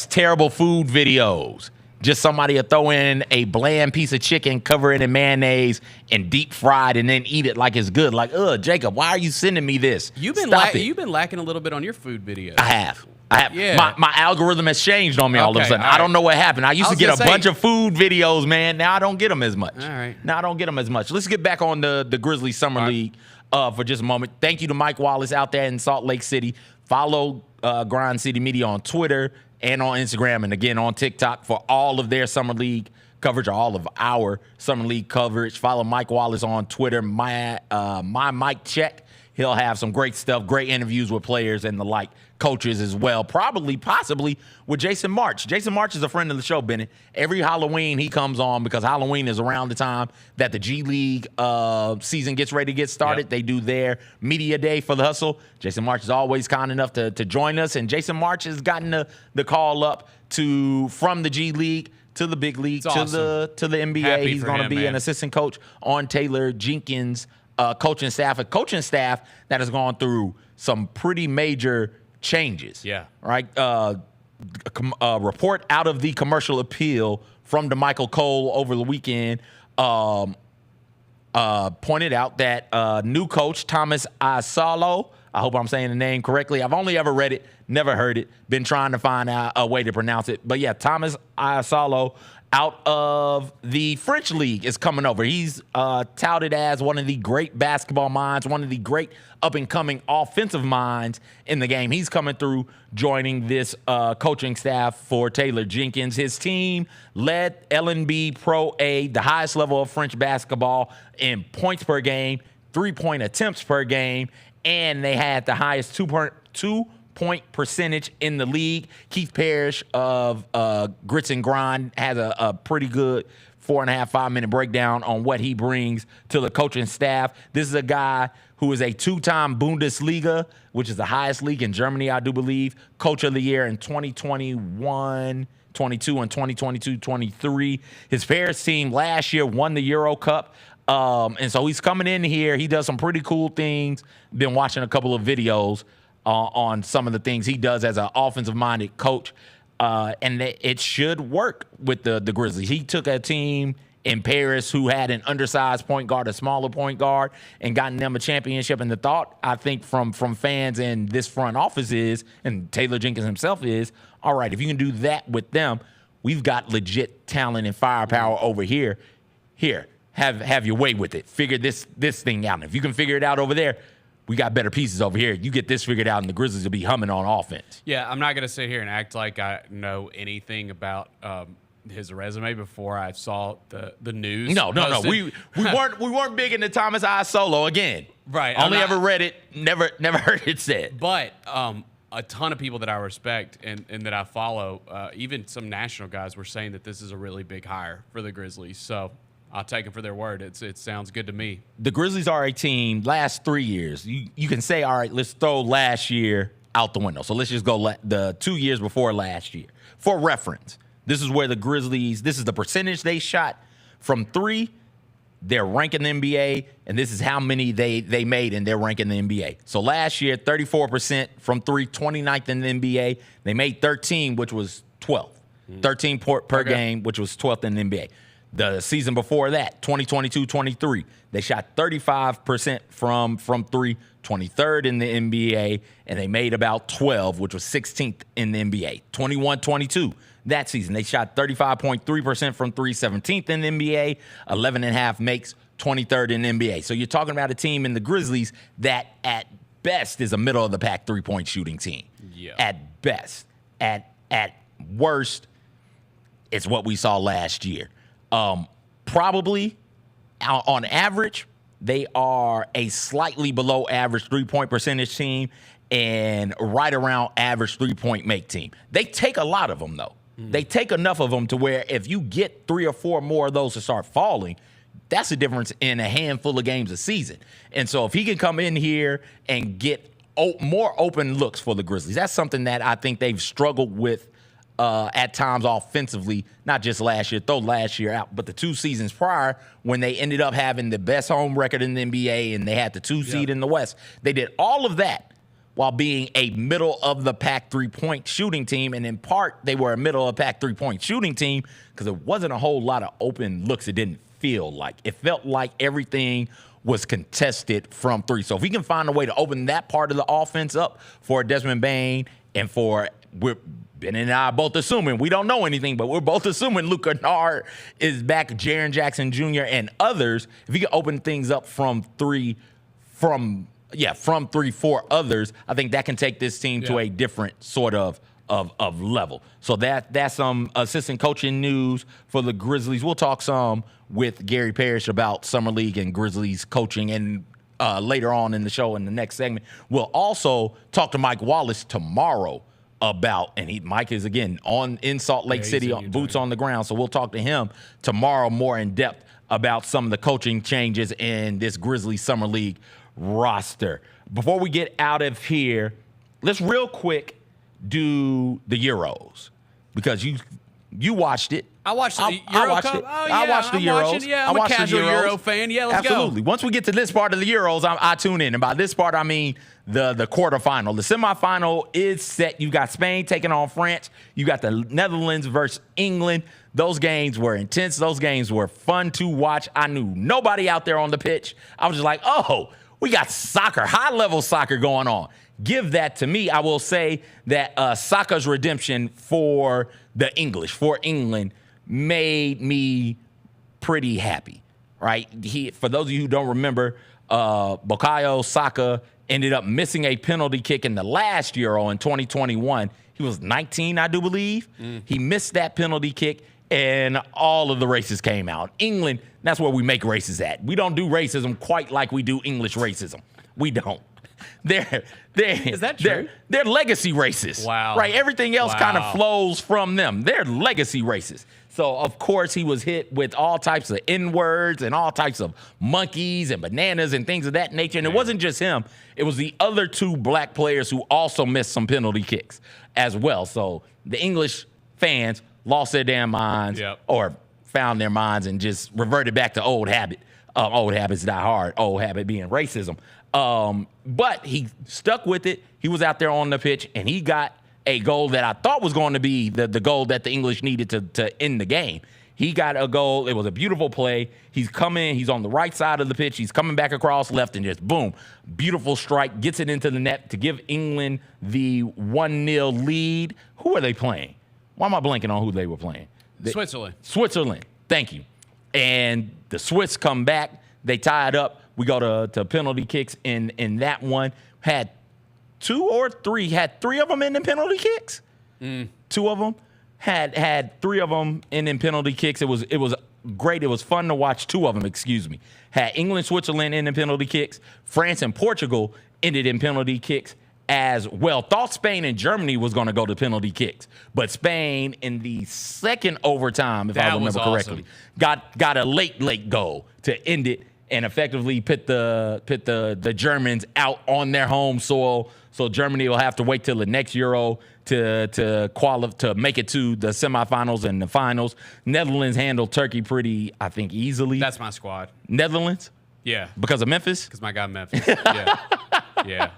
Terrible food videos. Just somebody will throw in a bland piece of chicken, cover it in mayonnaise, and deep fried, and then eat it like it's good. Like, Jacob, why are you sending me this? You've been lacking a little bit on your food videos. I have. Yeah. My algorithm has changed on me all of a sudden. I don't know what happened. I used to get a bunch of food videos, man. Now I don't get them as much. All right. Now I don't get them as much. Let's get back on the Grizzlies Summer League for just a moment. Thank you to Mike Wallace out there in Salt Lake City. Follow Grind City Media on Twitter and on Instagram, and again on TikTok for all of their Summer League coverage, or all of our Summer League coverage. Follow Mike Wallace on Twitter, my Mike Check. He'll have some great stuff, great interviews with players and the like, coaches as well. Possibly with Jason March. Jason March is a friend of the show, Bennett. Every Halloween he comes on because Halloween is around the time that the G League season gets ready to get started. Yep. They do their media day for the Hustle. Jason March is always kind enough to join us, and Jason March has gotten the call up from the G League to the big league, to the NBA. Happy He's for going to him, be an assistant coach on Taylor Jenkins' coaching staff, a coaching staff that has gone through some pretty major changes. Yeah. Right? A report out of the commercial appeal from DeMichael Cole over the weekend pointed out that new coach Thomas Asalo, I hope I'm saying the name correctly. I've only ever read it, never heard it, been trying to find out a way to pronounce it. But yeah, Thomas Asalo out of the French League is coming over. He's touted as one of the great basketball minds, one of the great up-and-coming offensive minds in the game. He's coming through, joining this coaching staff for Taylor Jenkins. His team led LNB Pro A, the highest level of French basketball, in points per game, three-point attempts per game, and they had the highest two-point percentage in the league. Keith Parrish of Grits and Grind has a pretty good 4.5-5-minute breakdown on what he brings to the coaching staff. This is a guy who is a two-time Bundesliga, which is the highest league in Germany, I do believe, coach of the year in 2021, 22, and 2022-23. His Paris team last year won the Euro Cup. And so he's coming in here. He does some pretty cool things. Been watching a couple of videos on some of the things he does as an offensive-minded coach. And it should work with the Grizzlies. He took a team in Paris who had an undersized point guard, a smaller point guard, and gotten them a championship. And the thought, I think, from fans and this front office is, and Taylor Jenkins himself is, all right, if you can do that with them, we've got legit talent and firepower over here. Here, have your way with it. Figure this thing out. And if you can figure it out over there, we got better pieces over here. You get this figured out, and the Grizzlies will be humming on offense. Yeah, I'm not going to sit here and act like I know anything about his resume before I saw the news. No. We weren't big into Thomas Asolo again. Right. Only ever read it, never heard it said. But a ton of people that I respect and that I follow, even some national guys, were saying that this is a really big hire for the Grizzlies. So I'll take it for their word. It sounds good to me. The Grizzlies are a team, last 3 years, you can say, all right, let's throw last year out the window. So let's just go the 2 years before last year. For reference, this is where the Grizzlies, this is the percentage they shot from three. They're ranking the NBA, and this is how many they made, and they're ranking the NBA. So last year, 34% from three, 29th in the NBA. They made 13, which was 12th. 13 per game, which was 12th in the NBA. The season before that, 2022-23, they shot 35% from three, 23rd in the NBA, and they made about 12, which was 16th in the NBA. 21-22, that season, they shot 35.3% from three, 17th in the NBA, 11.5 makes, 23rd in the NBA. So you're talking about a team in the Grizzlies that at best is a middle-of-the-pack three-point shooting team. Yeah. At best. At worst, it's what we saw last year. Probably, on average, they are a slightly below average three-point percentage team and right around average three-point make team. They take a lot of them, though. They take enough of them to where if you get 3 or 4 more of those to start falling, that's the difference in a handful of games a season. And so if he can come in here and get more open looks for the Grizzlies, that's something that I think they've struggled with at times offensively, not just last year, throw last year out, but the 2 seasons prior when they ended up having the best home record in the NBA and they had the 2 seed in the West. They did all of that while being a middle-of-the-pack three-point shooting team, and in part, they were a middle-of-the-pack three-point shooting team because there wasn't a whole lot of open looks. It didn't feel like. It felt like everything was contested from three. So if we can find a way to open that part of the offense up for Desmond Bane and for Ben and I are both assuming, we don't know anything, but we're both assuming Luke Kennard is back, Jaren Jackson Jr. and others. If you can open things up from three for others, I think that can take this team to a different sort of level. So that's some assistant coaching news for the Grizzlies. We'll talk some with Gary Parrish about Summer League and Grizzlies coaching and later on in the show in the next segment. We'll also talk to Mike Wallace tomorrow about, and Mike is again in Salt Lake City, boots on the ground. So we'll talk to him tomorrow more in depth about some of the coaching changes in this Grizzlies Summer League roster. Before we get out of here, let's real quick do the Euros because you watched it. I watched the Euro Cup. Oh, yeah, I watched the Euros. I'm a casual Euro fan. Yeah, let's go. Absolutely. Once we get to this part of the Euros, I tune in. And by this part, I mean the quarterfinal. The semifinal is set. You got Spain taking on France. You got the Netherlands versus England. Those games were intense. Those games were fun to watch. I knew nobody out there on the pitch. I was just like, oh, we got soccer, high-level soccer going on. Give that to me. I will say that soccer's redemption for the English, for England, made me pretty happy, right? For those of you who don't remember, Bukayo Saka ended up missing a penalty kick in the last Euro in 2021. He was 19, I do believe. He missed that penalty kick, and all of the races came out. England, that's where we make races at. We don't do racism quite like we do English racism. We don't. Is that true? They're legacy racists. Wow. Right? Everything else kind of flows from them. They're legacy racists. So, of course, he was hit with all types of N-words and all types of monkeys and bananas and things of that nature. And it wasn't just him. It was the other 2 black players who also missed some penalty kicks as well. So the English fans lost their damn minds or found their minds and just reverted back to old habit. Old habits die hard. Old habit being racism. But he stuck with it. He was out there on the pitch, and he got a goal that I thought was going to be the goal that the English needed to end the game. He got a goal. It was a beautiful play. He's coming. He's on the right side of the pitch. He's coming back across left and just boom, beautiful strike, gets it into the net to give England the 1-0 lead. Who are they playing? Why am I blanking on who they were playing? Switzerland. Switzerland. Thank you. And the Swiss come back. They tie it up. We go to penalty kicks in that one. Had 2 or 3. Had 3 of them in the penalty kicks. 2 of them had 3 of them in penalty kicks. It was great. It was fun to watch. 2 of them, excuse me. Had England, Switzerland in penalty kicks. France and Portugal ended in penalty kicks as well. Thought Spain and Germany was going to go to penalty kicks, but Spain in the second overtime, if I remember correctly, got a late goal to end it and effectively put the Germans out on their home soil. So Germany will have to wait till the next Euro to make it to the semifinals and the finals. Netherlands handled Turkey pretty, I think, easily. That's my squad. Netherlands? Yeah. Because of Memphis? Because my guy Memphis. Yeah. Yeah.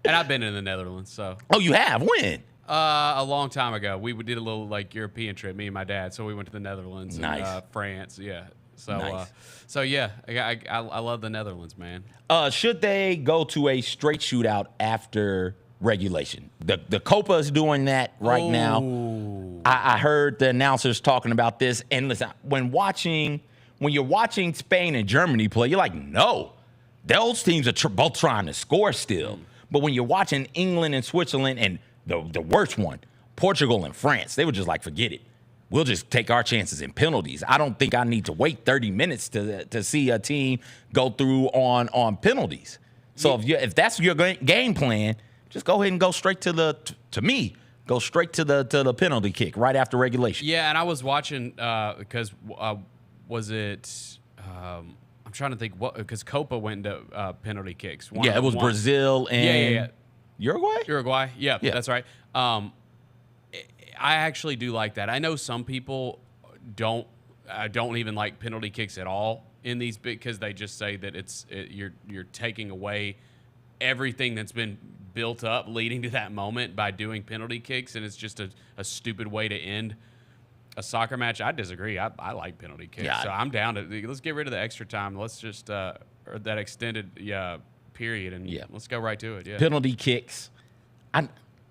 And I've been in the Netherlands, so. Oh, you have? When? A long time ago, we did a little like European trip, me and my dad. So we went to the Netherlands and France. Yeah. So, Nice. I love the Netherlands, man. Should they go to a straight shootout after regulation? The Copa is doing that right now. I heard the announcers talking about this. And listen, when you're watching Spain and Germany play, you're like, no, those teams are both trying to score still. But when you're watching England and Switzerland and the worst one, Portugal and France, they were just like, forget it. We'll just take our chances in penalties. I don't think I need to wait 30 minutes to see a team go through on penalties. So if that's your game plan, just go ahead and go straight to the penalty kick right after regulation. Yeah, and I was watching because was it? I'm trying to think because Copa went into penalty kicks. It was Brazil and Uruguay. Yeah, that's right. I actually do like that. I know some people don't even like penalty kicks at all in these because they just say that you're taking away everything that's been built up leading to that moment by doing penalty kicks, and it's just a stupid way to end a soccer match. I disagree. I like penalty kicks, so I'm down to let's get rid of the extra time. Let's just or that extended period, and let's go right to it. Yeah, penalty kicks. I'm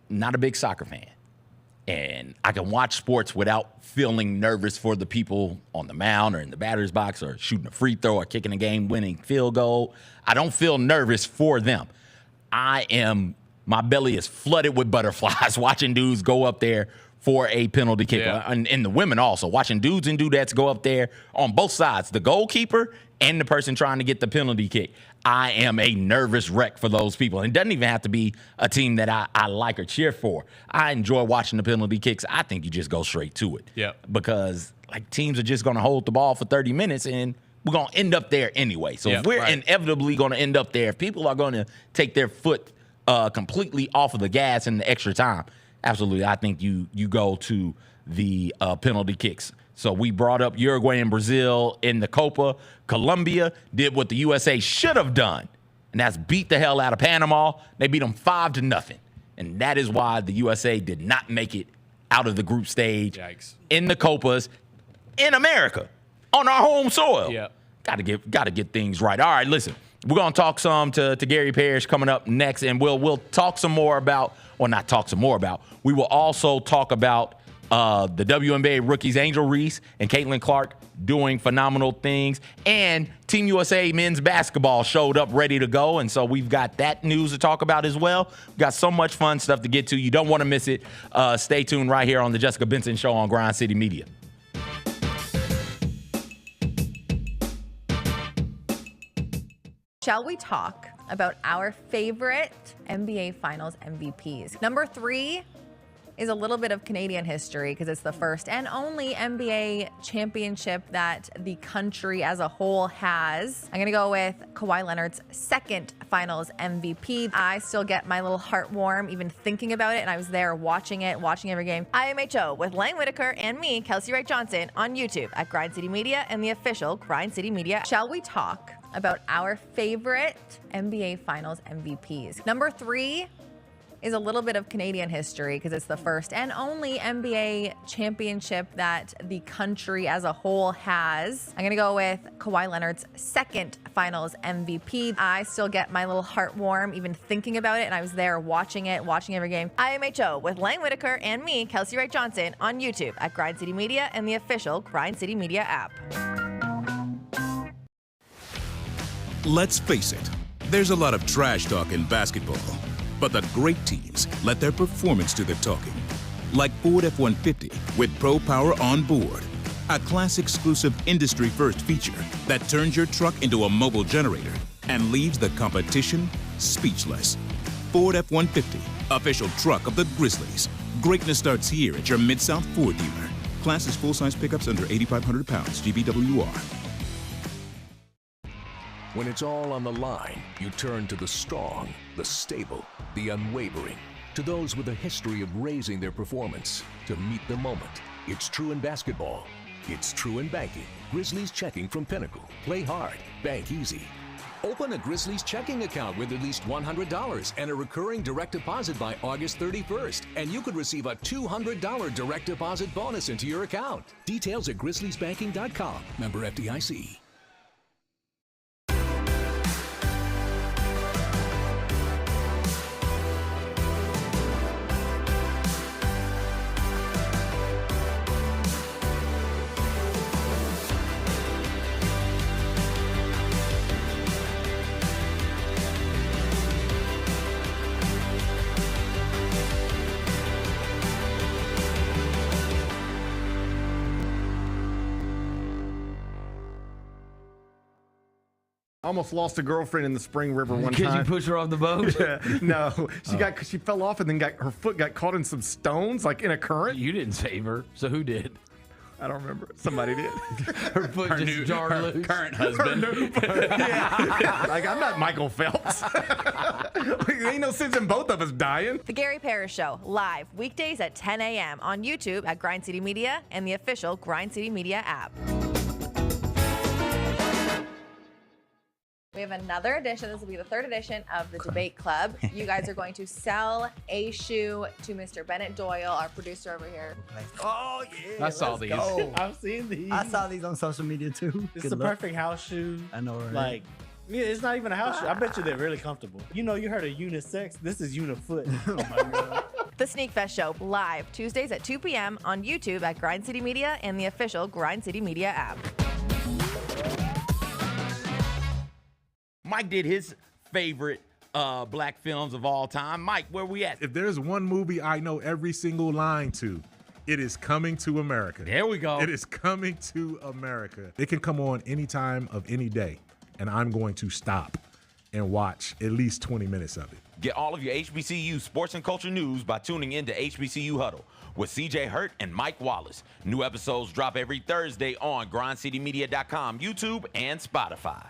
not a big soccer fan. And I can watch sports without feeling nervous for the people on the mound or in the batter's box or shooting a free throw or kicking a game-winning field goal. I don't feel nervous for them. My belly is flooded with butterflies watching dudes go up there for a penalty kick. Yeah. And the women also, watching dudes and dudettes go up there on both sides, the goalkeeper and the person trying to get the penalty kick. I am a nervous wreck for those people. And it doesn't even have to be a team that I like or cheer for. I enjoy watching the penalty kicks. I think you just go straight to it. Yeah. Because teams are just going to hold the ball for 30 minutes and we're going to end up there anyway. So if we're inevitably going to end up there, if people are going to take their foot completely off of the gas in the extra time, absolutely, I think you go to the penalty kicks. So we brought up Uruguay and Brazil in the Copa. Colombia did what the USA should have done, and that's beat the hell out of Panama. They beat them 5-0, and that is why the USA did not make it out of the group stage in the Copas in America on our home soil. Yeah, got to get things right. All right, listen, we're gonna talk some to Gary Parrish coming up next, and we'll talk some more about, or not talk some more about. We will also talk about the WNBA rookies Angel Reese and Caitlin Clark doing phenomenal things, and Team USA men's basketball showed up ready to go, and so we've got that news to talk about as well. We've got so much fun stuff to get to. You don't want to miss it. Stay tuned right here on the Jessica Benson Show on Grind City Media. Shall we talk about our favorite NBA Finals MVPs? Number 3 is a little bit of Canadian history because it's the first and only NBA championship that the country as a whole has. I'm going to go with Kawhi Leonard's second Finals MVP. I still get my little heart warm even thinking about it, and I was there watching every game. IMHO with Lang Whitaker and me, Kelsey Wright Johnson, on YouTube at Grind City Media and the official Grind City Media. Shall we talk about our favorite NBA Finals MVPs? Number 3 is a little bit of Canadian history because it's the first and only NBA championship that the country as a whole has. I'm going to go with Kawhi Leonard's second Finals MVP. I still get my little heart warm even thinking about it, and I was there watching every game. IMHO with Lang Whitaker and me, Kelsey Wright Johnson, on YouTube at Grind City Media and the official Grind City Media app. Let's face it, there's a lot of trash talk in basketball. But the great teams let their performance do the talking. Like Ford F-150 with Pro Power on board. A class-exclusive industry-first feature that turns your truck into a mobile generator and leaves the competition speechless. Ford F-150, official truck of the Grizzlies. Greatness starts here at your Mid-South Ford dealer. Class is full-size pickups under 8,500 pounds, GBWR. When it's all on the line, you turn to the strong, the stable, the unwavering. To those with a history of raising their performance to meet the moment. It's true in basketball. It's true in banking. Grizzlies Checking from Pinnacle. Play hard, bank easy. Open a Grizzlies checking account with at least $100 and a recurring direct deposit by August 31st, and you could receive a $200 direct deposit bonus into your account. Details at grizzliesbanking.com. Member FDIC. I almost lost a girlfriend in the Spring River one Because time. you pushed her off the boat? Yeah. No, she fell off and then her foot got caught in some stones, like in a current. You didn't save her, so who did? I don't remember. Somebody did. Her foot just jarred loose. Current husband. Like, I'm not Michael Phelps. There ain't no sense in both of us dying. The Gary Parrish Show, live weekdays at 10 a.m. on YouTube at Grind City Media and the official Grind City Media app. We have another edition. This will be the third edition of the Debate Club. You guys are going to sell a shoe to Mr. Bennett Doyle, our producer over here. Oh, yeah. I saw these. I've seen these. I saw these on social media, too. It's the perfect house shoe. I know, right? Like, yeah, it's not even a house shoe. I bet you they're really comfortable. You know, you heard of unisex. This is unifoot. Oh, my God. The Sneak Fest Show, live Tuesdays at 2 p.m. on YouTube at Grind City Media and the official Grind City Media app. Mike did his favorite black films of all time. Mike, where we at? If there's one movie I know every single line to, it is Coming to America. There we go. It is Coming to America. It can come on any time of any day, and I'm going to stop and watch at least 20 minutes of it. Get all of your HBCU sports and culture news by tuning in to HBCU Huddle with CJ Hurt and Mike Wallace. New episodes drop every Thursday on grindcitymedia.com, YouTube, and Spotify.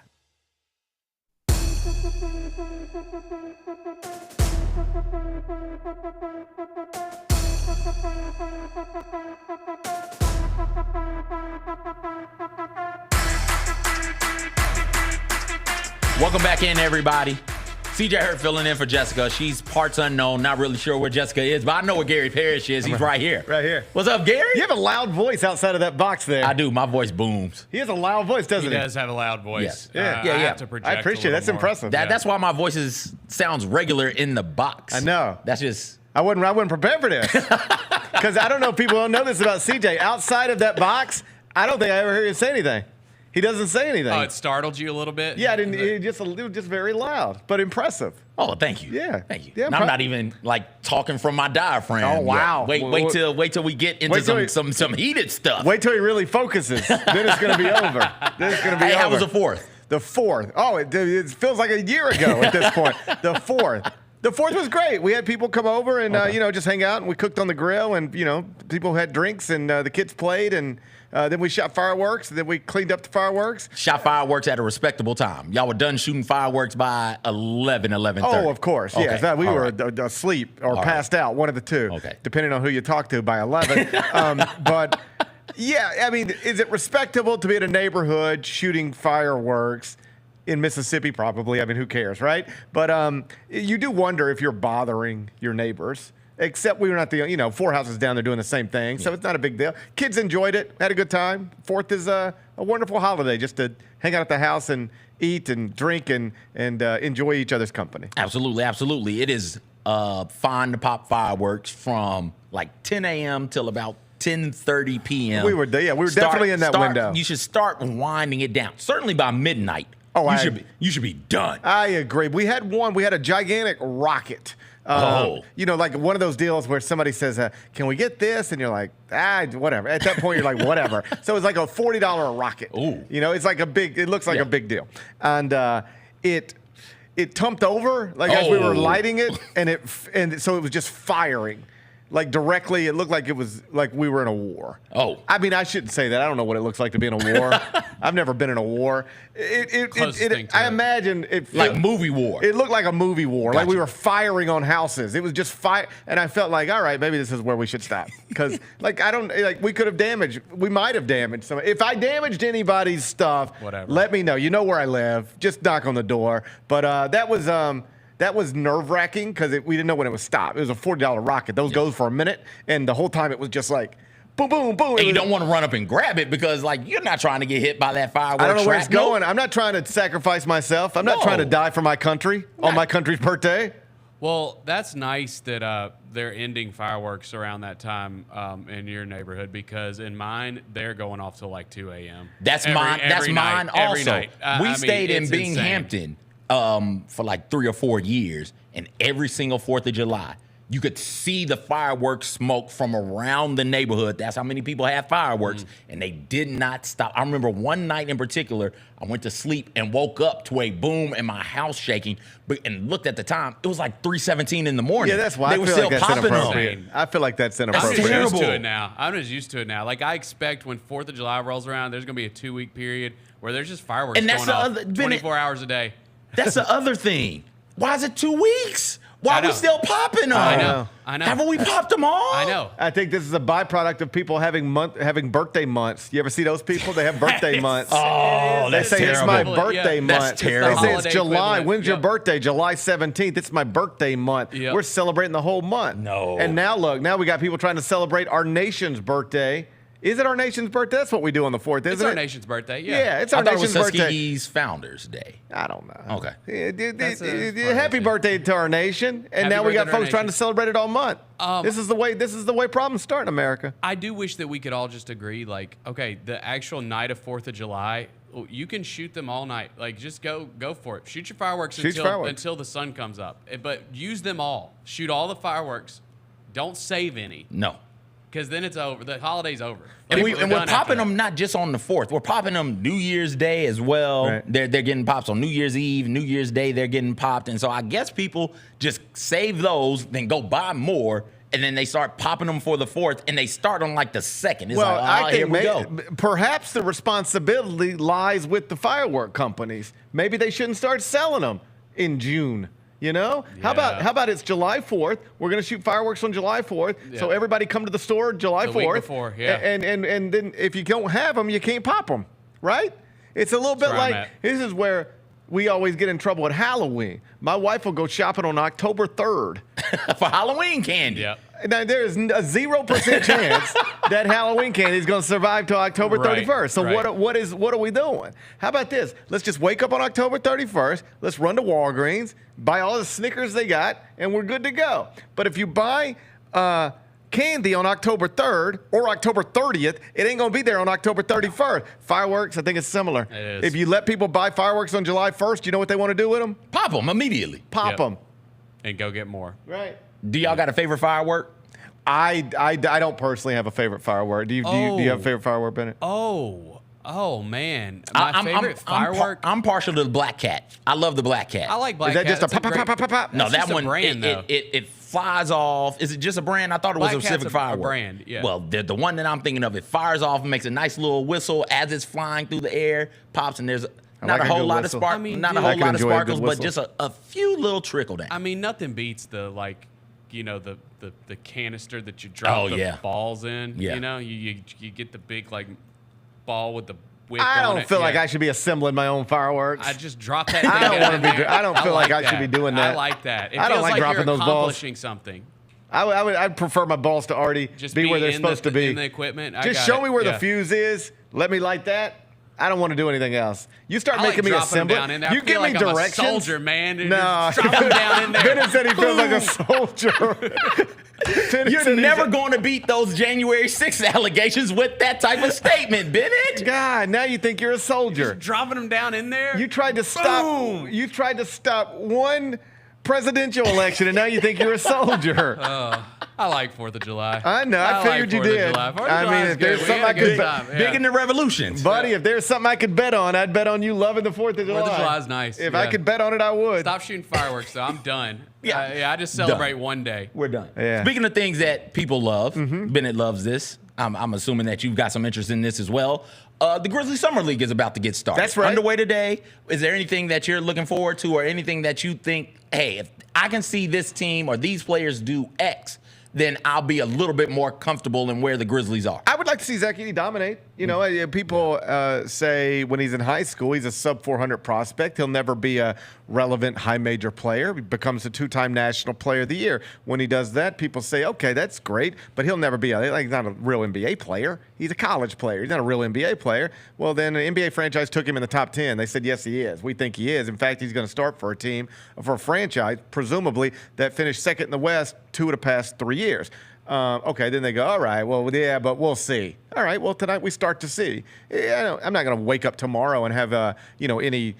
Welcome back in, everybody. CJ Hurt filling in for Jessica. She's parts unknown, not really sure where Jessica is, but I know where Gary Parrish is. He's right here. Right here. What's up, Gary? You have a loud voice outside of that box there. I do. My voice booms. He has a loud voice, doesn't he? He does have a loud voice. Yeah. I have to project I appreciate it. That's impressive. That's why my voice sounds regular in the box. I know. That's just... I wasn't prepared for this. Because I don't know if people don't know this about CJ. Outside of that box, I don't think I ever heard him say anything. He doesn't say anything. Oh, it startled you a little bit? Yeah, it was just very loud, but impressive. Oh, thank you. Yeah. Thank you. Yeah, and I'm not even like talking from my diaphragm. Oh, wow. Yet. Wait till we get into some heated stuff. Wait till he really focuses. Then it's going to be over. Hey, how was the fourth? The fourth. Oh, it feels like a year ago at this point. The fourth. The fourth was great. We had people come over and, just hang out, and we cooked on the grill, and, people had drinks, and the kids played, and then we shot fireworks, and then we cleaned up the fireworks. Shot fireworks at a respectable time. Y'all were done shooting fireworks by 11:30. Oh, of course. Okay. Yes. We All were right. asleep or passed out, one of the two, Okay. depending on who you talk to by 11. But, yeah, I mean, is it respectable to be in a neighborhood shooting fireworks? In Mississippi, probably. I mean, who cares, right? But you do wonder if you're bothering your neighbors. Except we were not the, 4 houses down there doing the same thing. So it's not a big deal. Kids enjoyed it, had a good time. Fourth is a wonderful holiday just to hang out at the house and eat and drink and enjoy each other's company. Absolutely, absolutely. It is fine to pop fireworks from like 10 a.m. till about 10:30 p.m. We were definitely in that window. You should start winding it down. Certainly by midnight. Oh, you should be done. I agree. We had a gigantic rocket. Like one of those deals where somebody says, can we get this? And you're like, whatever. At that point, you're like, whatever. So it's like a $40 rocket. Ooh. It's like it looks like a big deal. And it tumped over as we were lighting it, and so it was just firing. Like directly, it looked like it was like we were in a war. Oh. I mean, I shouldn't say that. I don't know what it looks like to be in a war. I've never been in a war. I imagine it like movie war. It looked like a movie war. Like we were firing on houses. It was just fire, and I felt like, all right, maybe this is where we should stop because, like, we could have damaged. We might have damaged some. If I damaged anybody's stuff, whatever, let me know. You know where I live. Just knock on the door. But that was nerve-wracking because we didn't know when it would stop. It was a $40 rocket. Those goes for a minute, and the whole time it was just like, boom, boom, boom. And you don't want to run up and grab it because, like, you're not trying to get hit by that fireworks. I don't know where it's shrapnel. going. I'm not trying to sacrifice myself. I'm not trying to die for my country on my country's birthday. Well, that's nice that they're ending fireworks around that time in your neighborhood because in mine, they're going off till like 2 a.m. That's mine. That's mine also. We stayed in Binghamton for like 3 or 4 years, and every single 4th of July, you could see the fireworks smoke from around the neighborhood. That's how many people had fireworks, and they did not stop. I remember one night in particular, I went to sleep and woke up to a boom and my house shaking, and looked at the time. It was like 3:17 in the morning. Yeah, that's why they I were feel still like that's popping inappropriate. them. I feel like that's inappropriate. I'm just used to it now. I'm just used to it now. Like, I expect when 4th of July rolls around, there's going to be a 2-week period where there's just fireworks And that's going off the other- 24 hours a day. That's the other thing. Why is it 2 weeks? Why are we still popping them? I know. Haven't we popped them all? I know. I think this is a byproduct of people having birthday months. You ever see those people? They have birthday months. Oh, they that's say terrible. it's my birthday month. That's terrible. They say it's July. equivalent. When's your birthday? July 17th. It's my birthday month. Yep. We're celebrating the whole month. No. And now look, now we got people trying to celebrate our nation's birthday. Is it our nation's birthday? That's what we do on the 4th, isn't it? It's our nation's birthday, yeah. Yeah, it's our nation's birthday. I thought it was Tuskegee's Founders Day. I don't know. Okay. Happy birthday to our nation, and Happy now we got birthday to our folks trying to nation. celebrate it all month. This is the way problems start in America. I do wish that we could all just agree, like, okay, the actual night of 4th of July, you can shoot them all night. Like, just go for it. Shoot your fireworks until the sun comes up. But use them all. Shoot all the fireworks. Don't save any. No. Because then it's over. The holiday's over. And, Like, we're popping them not just on the 4th. We're popping them New Year's Day as well. Right. They're getting pops on New Year's Eve, New Year's Day. They're getting popped, and so I guess people just save those, then go buy more, and then they start popping them for the 4th, and they start on like the 2nd. It's Well, like, I here think we go. perhaps the responsibility lies with the firework companies. Maybe they shouldn't start selling them in June. You know, how about it's July 4th? We're gonna shoot fireworks on July 4th, so everybody come to the store July 4th. The week before, yeah. And then if you don't have them, you can't pop them, right? It's a little bit where I'm like at. this is where we always get in trouble at Halloween. My wife will go shopping on October 3rd for Halloween candy. Yeah. Now, there is a 0% chance that Halloween candy is going to survive till October 31st. So what are we doing? How about this? Let's just wake up on October 31st. Let's run to Walgreens, buy all the Snickers they got, and we're good to go. But if you buy candy on October 3rd or October 30th, it ain't going to be there on October 31st. Fireworks, I think it's similar. It is. If you let people buy fireworks on July 1st, you know what they want to do with them? Pop them immediately. Pop them. And go get more. Right. Do y'all got a favorite firework? I don't personally have a favorite firework. Do you have a favorite firework, Bennett? Oh man, my favorite firework. I'm partial to the Black Cat. I love the Black Cat. I like Black Is that Cat. just a pop, pop, pop, pop, pop? No, That's that just a one brand, though. it flies off. Is it just a brand? I thought it was Black a Cat's specific a firework. brand, yeah. Well, the one that I'm thinking of, it fires off and makes a nice little whistle as it's flying through the air, pops, and there's not like a a whole good lot of whistle. spark, I mean, not dude, a whole I can lot of enjoy a good sparkles, but whistle. just a few little trickle down. I mean, nothing beats the the canister that you drop the balls in. Yeah. You know, you get the big like ball with the wick I on don't it. feel like Yeah. I should be assembling my own fireworks. I just drop that. Thing I don't in want to be. there. I don't feel like I that. should be doing that. I like that. It I don't feels like dropping you're those balls. accomplishing something. I'd prefer my balls to already Just be where they're in supposed the, to be. in the equipment. I Just got show it. me where Yeah. the fuse is. Let me light that. I don't want to do anything else. You start I like making me dropping assemble. them down in there. I You feel give like me I'm a directions. soldier, man. And No, just drop them down in there. Bennett said he feels like a soldier. You're never going to beat those January 6th allegations with that type of statement, Bennett. God, now you think you're a soldier. Dropping them down in there. You tried to stop. You tried to stop one presidential election, and now you think you're a soldier. I like 4th of July. I know. I figured like you 4th of did. July. 4th of I July mean, is if there's good. We something had I a good could, time, yeah. Big in the revolutions. buddy, if there's something I could bet on, I'd bet on you loving the 4th of July. 4th of July is nice. If yeah. I could bet on it, I would. Stop shooting fireworks, though. I'm done. Yeah. I just celebrate one day. We're done. Yeah. Speaking of things that people love, Bennett loves this. I'm assuming that you've got some interest in this as well. The Grizzlies Summer League is about to get started. That's right. Underway today. Is there anything that you're looking forward to or anything that you think, hey, if I can see this team or these players do X, then I'll be a little bit more comfortable in where the Grizzlies are? I would like to see Zach Edey dominate. You know, people say when he's in high school, he's a sub 400 prospect. He'll never be a relevant high major player. He becomes a 2-time National Player of the Year. When he does that, people say, okay, that's great, but he'll never be he's not a real NBA player. He's a college player. He's not a real NBA player. Well, then an NBA franchise took him in the top 10. They said, yes, he is. We think he is. In fact, he's going to start for a franchise, presumably, that finished second in the West 2 of the past 3 years. Okay, then they go, all right, well, yeah, but we'll see. All right, well, tonight we start to see. I'm not going to wake up tomorrow and have, any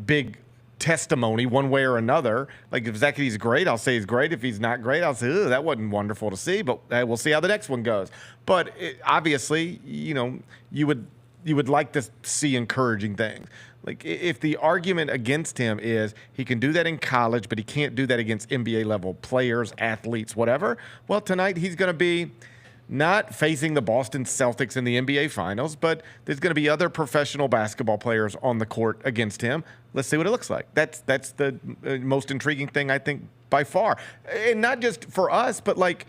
big testimony one way or another. Like, if Zach Edey's great, I'll say he's great. If he's not great, I'll say, that wasn't wonderful to see, but we'll see how the next one goes. But obviously, you would like to see encouraging things. Like, if the argument against him is he can do that in college, but he can't do that against NBA-level players, athletes, whatever, well, tonight he's going to be not facing the Boston Celtics in the NBA Finals, but there's going to be other professional basketball players on the court against him. Let's see what it looks like. That's the most intriguing thing, I think, by far. And not just for us, but, like,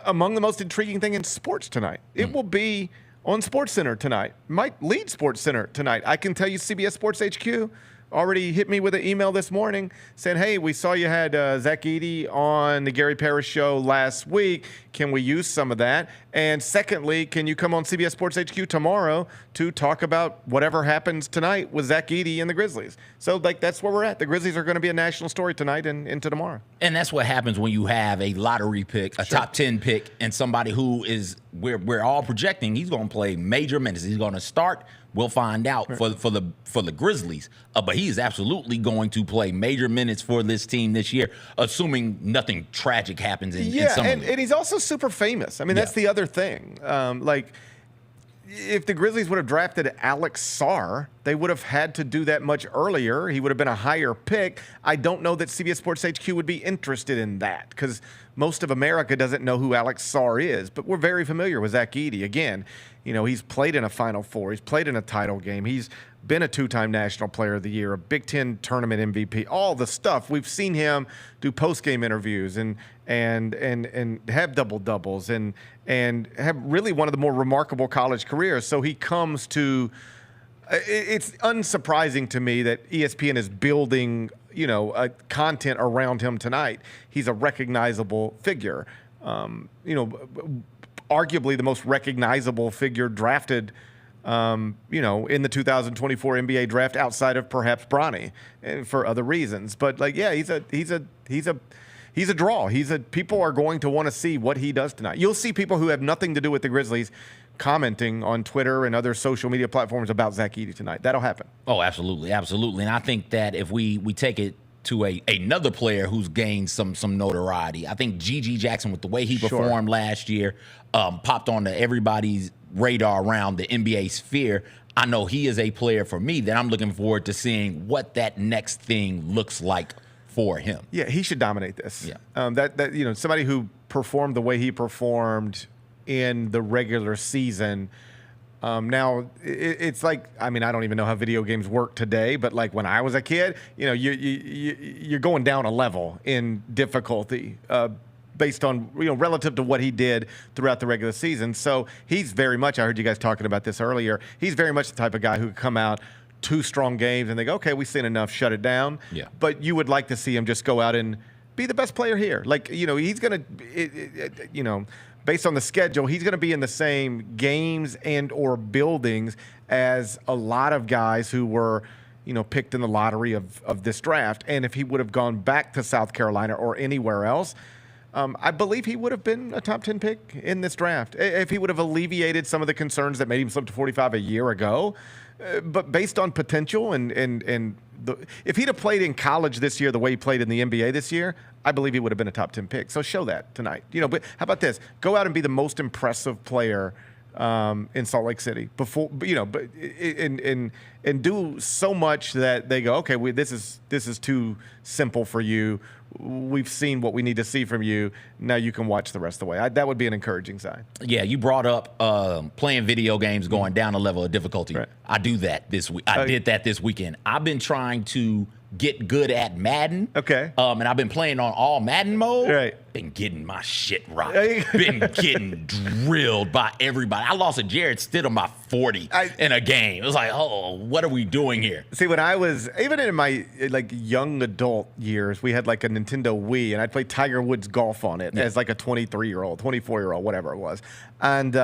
among the most intriguing thing in sports tonight. It will be on SportsCenter tonight. Might lead SportsCenter tonight. I can tell you CBS Sports HQ already hit me with an email this morning saying, hey, we saw you had Zach Edey on the Gary Parrish show last week. Can we use some of that? And secondly, can you come on CBS Sports HQ tomorrow to talk about whatever happens tonight with Zach Edey and the Grizzlies? So, like, that's where we're at. The Grizzlies are going to be a national story tonight and into tomorrow. And that's what happens when you have a lottery pick, a top 10 pick, and somebody who is, we're all projecting he's going to play major minutes. He's going to start. We'll find out for the Grizzlies. But he is absolutely going to play major minutes for this team this year, assuming nothing tragic happens in some and he's also super famous. I mean, that's the other thing. If the Grizzlies would have drafted Alex Sarr, they would have had to do that much earlier. He would have been a higher pick. I don't know that CBS Sports HQ would be interested in that because most of America doesn't know who Alex Sarr is, but we're very familiar with Zach Edey. Again, he's played in a Final Four. He's played in a title game. He's been a 2-time National Player of the Year, a Big Ten tournament MVP, all the stuff. We've seen him do post-game interviews and have double-doubles and have really one of the more remarkable college careers. So he comes to it's unsurprising to me that ESPN is building, content around him tonight. He's a recognizable figure. Arguably the most recognizable figure drafted in the 2024 NBA draft outside of perhaps Bronny and for other reasons. But he's a draw. People are going to want to see what he does tonight. You'll see people who have nothing to do with the Grizzlies commenting on Twitter and other social media platforms about Zach Edey tonight. That'll happen. Oh, absolutely. Absolutely. And I think that if we take it to another player who's gained some notoriety, I think G.G. Jackson, with the way he performed last year, popped onto everybody's radar around the NBA sphere. I know he is a player for me that I'm looking forward to seeing what that next thing looks like for him. Yeah, he should dominate this. Yeah. Somebody who performed the way he performed in the regular season. Now it's like, I don't even know how video games work today, but like when I was a kid, you're going down a level in difficulty based on, relative to what he did throughout the regular season. So he's very much, I heard you guys talking about this earlier, he's very much the type of guy who could come out 2 strong games and they go, okay, we've seen enough, shut it down. Yeah. But you would like to see him just go out and be the best player here. Like, he's going to, based on the schedule, he's going to be in the same games and or buildings as a lot of guys who were, picked in the lottery of this draft. And if he would have gone back to South Carolina or anywhere else, I believe he would have been a top 10 pick in this draft. If he would have alleviated some of the concerns that made him slip to 45 a year ago. But based on potential and if he'd have played in college this year the way he played in the NBA this year, I believe he would have been a top 10 pick. So show that tonight. But how about this? Go out and be the most impressive player in Salt Lake City before, but and do so much that they go, okay, this is too simple for you. We've seen what we need to see from you. Now you can watch the rest of the way. That would be an encouraging sign. Yeah, you brought up playing video games, going down a level of difficulty. Right. I do that this week. I did that this weekend. I've been trying to get good at Madden. Okay. And I've been playing on all Madden mode. Right. Been getting my shit right. Been getting drilled by everybody. I lost a Jared Stidham by 40 in a game. It was like, oh, what are we doing here? See, when I was, even in my young adult years, we had like a Nintendo Wii, and I'd play Tiger Woods golf on it as like a 23-year-old, 24-year-old, whatever it was. And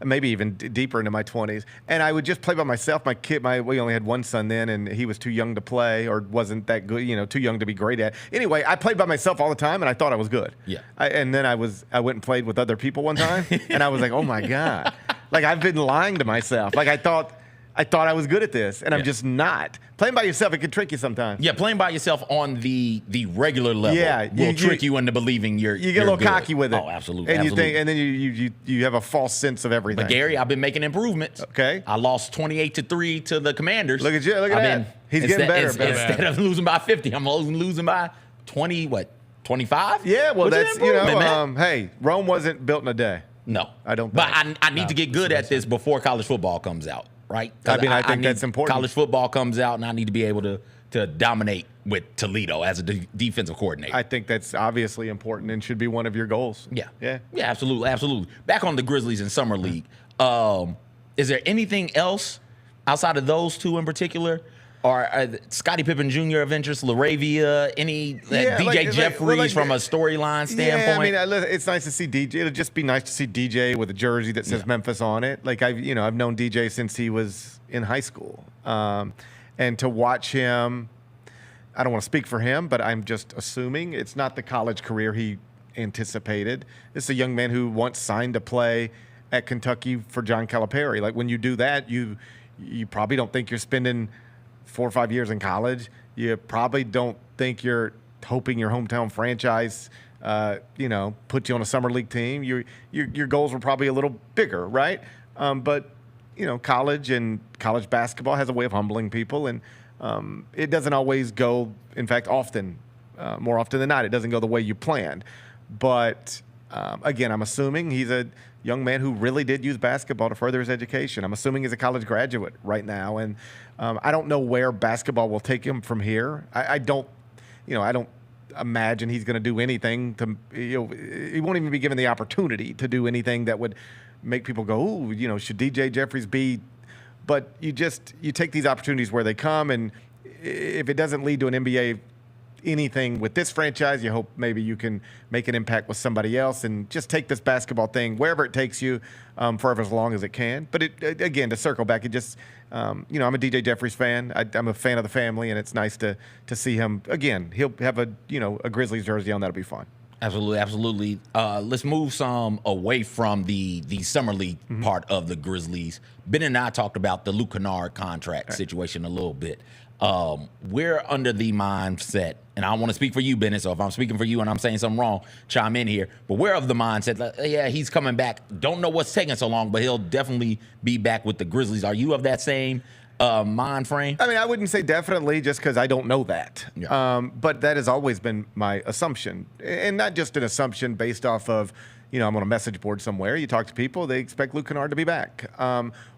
maybe even deeper into my 20s. And I would just play by myself. We only had one son then, and he was too young to play or wasn't that good, too young to be great at. Anyway, I played by myself all the time, and I thought I was good. Yeah. And then I went and played with other people one time, and I was like, oh, my God. Like, I've been lying to myself. Like, I thought I was good at this, and I'm just not. Playing by yourself, it can trick you sometimes. Yeah, playing by yourself on the regular level will trick you into believing you're You get a little good. cocky with it. Oh, absolutely. And absolutely. and then you have a false sense of everything. But Gary, I've been making improvements. Okay. I lost 28-3 to the Commanders. Look at you. Look at that. He's getting better. Instead of losing by 50, I'm losing by 25? Yeah, well, that's, man. hey, Rome wasn't built in a day. No. I don't But think. I need to get good at this before college football comes out, right? I think that's important. College football comes out, and I need to be able to dominate with Toledo as a defensive coordinator. I think that's obviously important and should be one of your goals. Yeah. Yeah. Yeah, absolutely. Absolutely. Back on the Grizzlies in Summer League. Is there anything else outside of those two in particular? Or Scottie Pippen Jr. of interest, LaRavia, DJ Jeffries from a storyline standpoint? Yeah, I mean, it's nice to see DJ. It'll just be nice to see DJ with a jersey that says Memphis on it. Like, I've known DJ since he was in high school. And to watch him, I don't want to speak for him, but I'm just assuming it's not the college career he anticipated. It's a young man who once signed to play at Kentucky for John Calipari. Like, when you do that, you probably don't think you're spending 4 or 5 years in college. You probably don't think you're hoping your hometown franchise, put you on a summer league team. Your goals were probably a little bigger, right? But college and college basketball has a way of humbling people, and it doesn't always go. In fact, often, more often than not, it doesn't go the way you planned. But again, I'm assuming he's a young man who really did use basketball to further his education. I'm assuming he's a college graduate right now, and I don't know where basketball will take him from here. I don't imagine he's going to do anything he won't even be given the opportunity to do anything that would make people go, ooh, should DJ Jeffries be? But you take these opportunities where they come, and if it doesn't lead to an NBA anything with this franchise, you hope maybe you can make an impact with somebody else and just take this basketball thing wherever it takes you for as long as it can. But again, to circle back, I'm a DJ Jeffries fan. I'm a fan of the family, and it's nice to see him again. He'll have a Grizzlies jersey on. That'll be fun. Absolutely, absolutely. Let's move some away from the Summer League part of the Grizzlies. Ben and I talked about the Luke Kennard contract situation a little bit. We're under the mindset, and I want to speak for you, Bennett, so if I'm speaking for you and I'm saying something wrong, chime in here. But we're of the mindset that, yeah, he's coming back. Don't know what's taking so long, but he'll definitely be back with the Grizzlies. Are you of that same mind frame? I mean, I wouldn't say definitely just because I don't know that. Yeah. But that has always been my assumption, and not just an assumption based off of, I'm on a message board somewhere. You talk to people, they expect Luke Kennard to be back.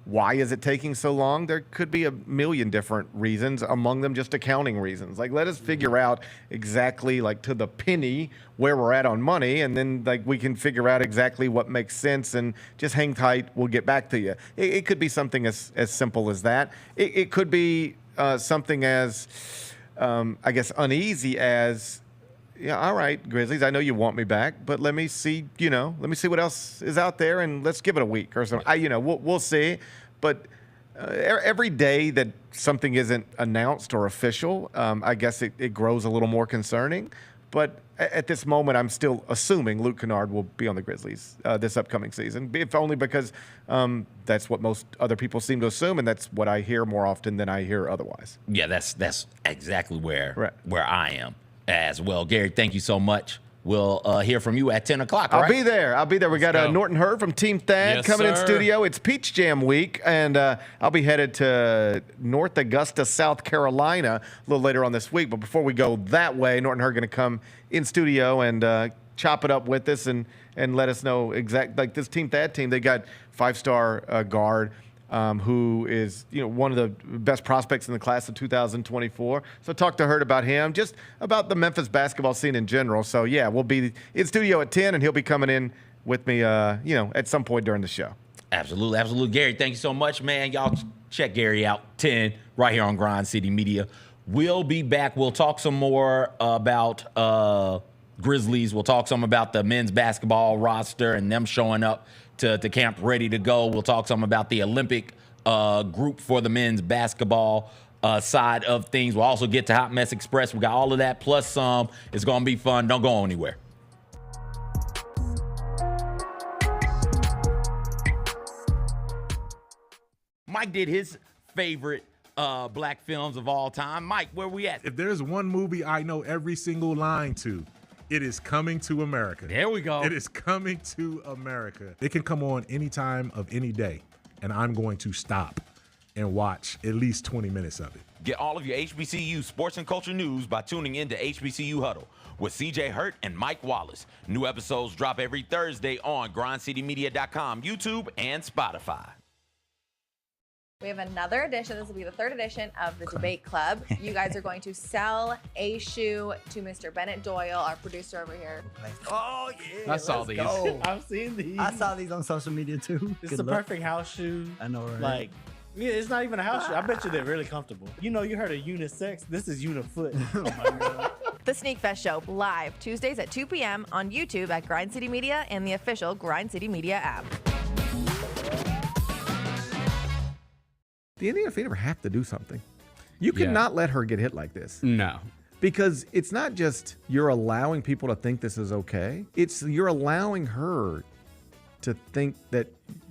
Why is it taking so long? There could be a million different reasons, among them just accounting reasons. Like, let us figure out exactly, like, to the penny where we're at on money, and then, like, we can figure out exactly what makes sense, and just hang tight. We'll get back to you. It could be something as simple as that. It could be something as, I guess, uneasy as, yeah, all right, Grizzlies, I know you want me back, but let me see what else is out there, and let's give it a week or something. We'll see. But every day that something isn't announced or official, I guess it grows a little more concerning. But at this moment, I'm still assuming Luke Kennard will be on the Grizzlies this upcoming season, if only because that's what most other people seem to assume, and that's what I hear more often than I hear otherwise. Yeah, that's exactly where I am as well. Gary, thank you so much. We'll hear from you at 10 o'clock. I'll be there. We got Norton Hurd from Team Thad Yes, coming in sir. studio. It's Peach Jam week, and I'll be headed to North Augusta, South Carolina a little later on this week. But before we go that way, Norton Hurd going to come in studio and chop it up with us and let us know like this Team Thad team. They got 5-star guard. Who is one of the best prospects in the class of 2024. So talk to Hurd about him, just about the Memphis basketball scene in general. So yeah, we'll be in studio at 10, and he'll be coming in with me, at some point during the show. Absolutely. Gary, thank you so much, man. Y'all check Gary out 10 right here on Grind City Media. We'll be back. We'll talk some more about Grizzlies. We'll talk some about the men's basketball roster and them showing up to camp ready to go. We'll talk some about the Olympic group for the men's basketball side of things. We'll also get to Hot Mess Express. We got all of that plus some. It's going to be fun. Don't go anywhere. Mike did his favorite black films of all time. Mike, where we at? If there's one movie I know every single line to, it is Coming to America. There we go. It is Coming to America. It can come on any time of any day, and I'm going to stop and watch at least 20 minutes of it. Get all of your HBCU sports and culture news by tuning in to HBCU Huddle with CJ Hurt and Mike Wallace. New episodes drop every Thursday on grindcitymedia.com, YouTube, and Spotify. We have another edition. This will be the third edition of the Debate Club. You guys are going to sell a shoe to Mr. Bennett Doyle, our producer over here. Oh, yeah. I saw these. I've seen these. I saw these on social media too. It's Good the luck. perfect house shoe. I know, right? Like, yeah, it's not even a house shoe. I bet you they're really comfortable. You heard of unisex. This is unifoot. Oh my God. The Sneak Fest Show, live Tuesdays at 2 p.m. on YouTube at Grind City Media and the official Grind City Media app. The Indiana Fever have to do something. You cannot let her get hit like this. No. Because it's not just you're allowing people to think this is okay. It's you're allowing her to think that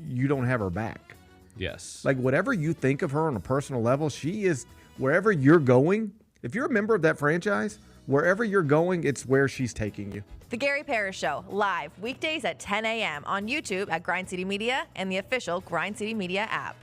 you don't have her back. Yes. Like whatever you think of her on a personal level, she is wherever you're going. If you're a member of that franchise, wherever you're going, it's where she's taking you. The Gary Parrish Show, live weekdays at 10 a.m. on YouTube at Grind City Media and the official Grind City Media app.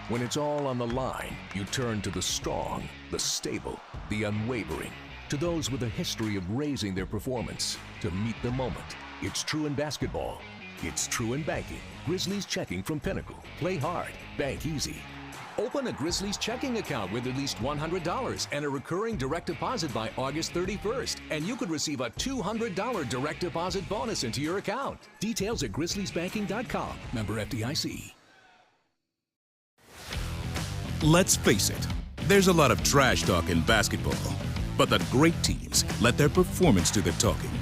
When it's all on the line, you turn to the strong, the stable, the unwavering. To those with a history of raising their performance to meet the moment. It's true in basketball. It's true in banking. Grizzlies Checking from Pinnacle. Play hard, bank easy. Open a Grizzlies checking account with at least $100 and a recurring direct deposit by August 31st. And you could receive a $200 direct deposit bonus into your account. Details at grizzliesbanking.com. Member FDIC. Let's face it, there's a lot of trash talk in basketball, but the great teams let their performance do the talking.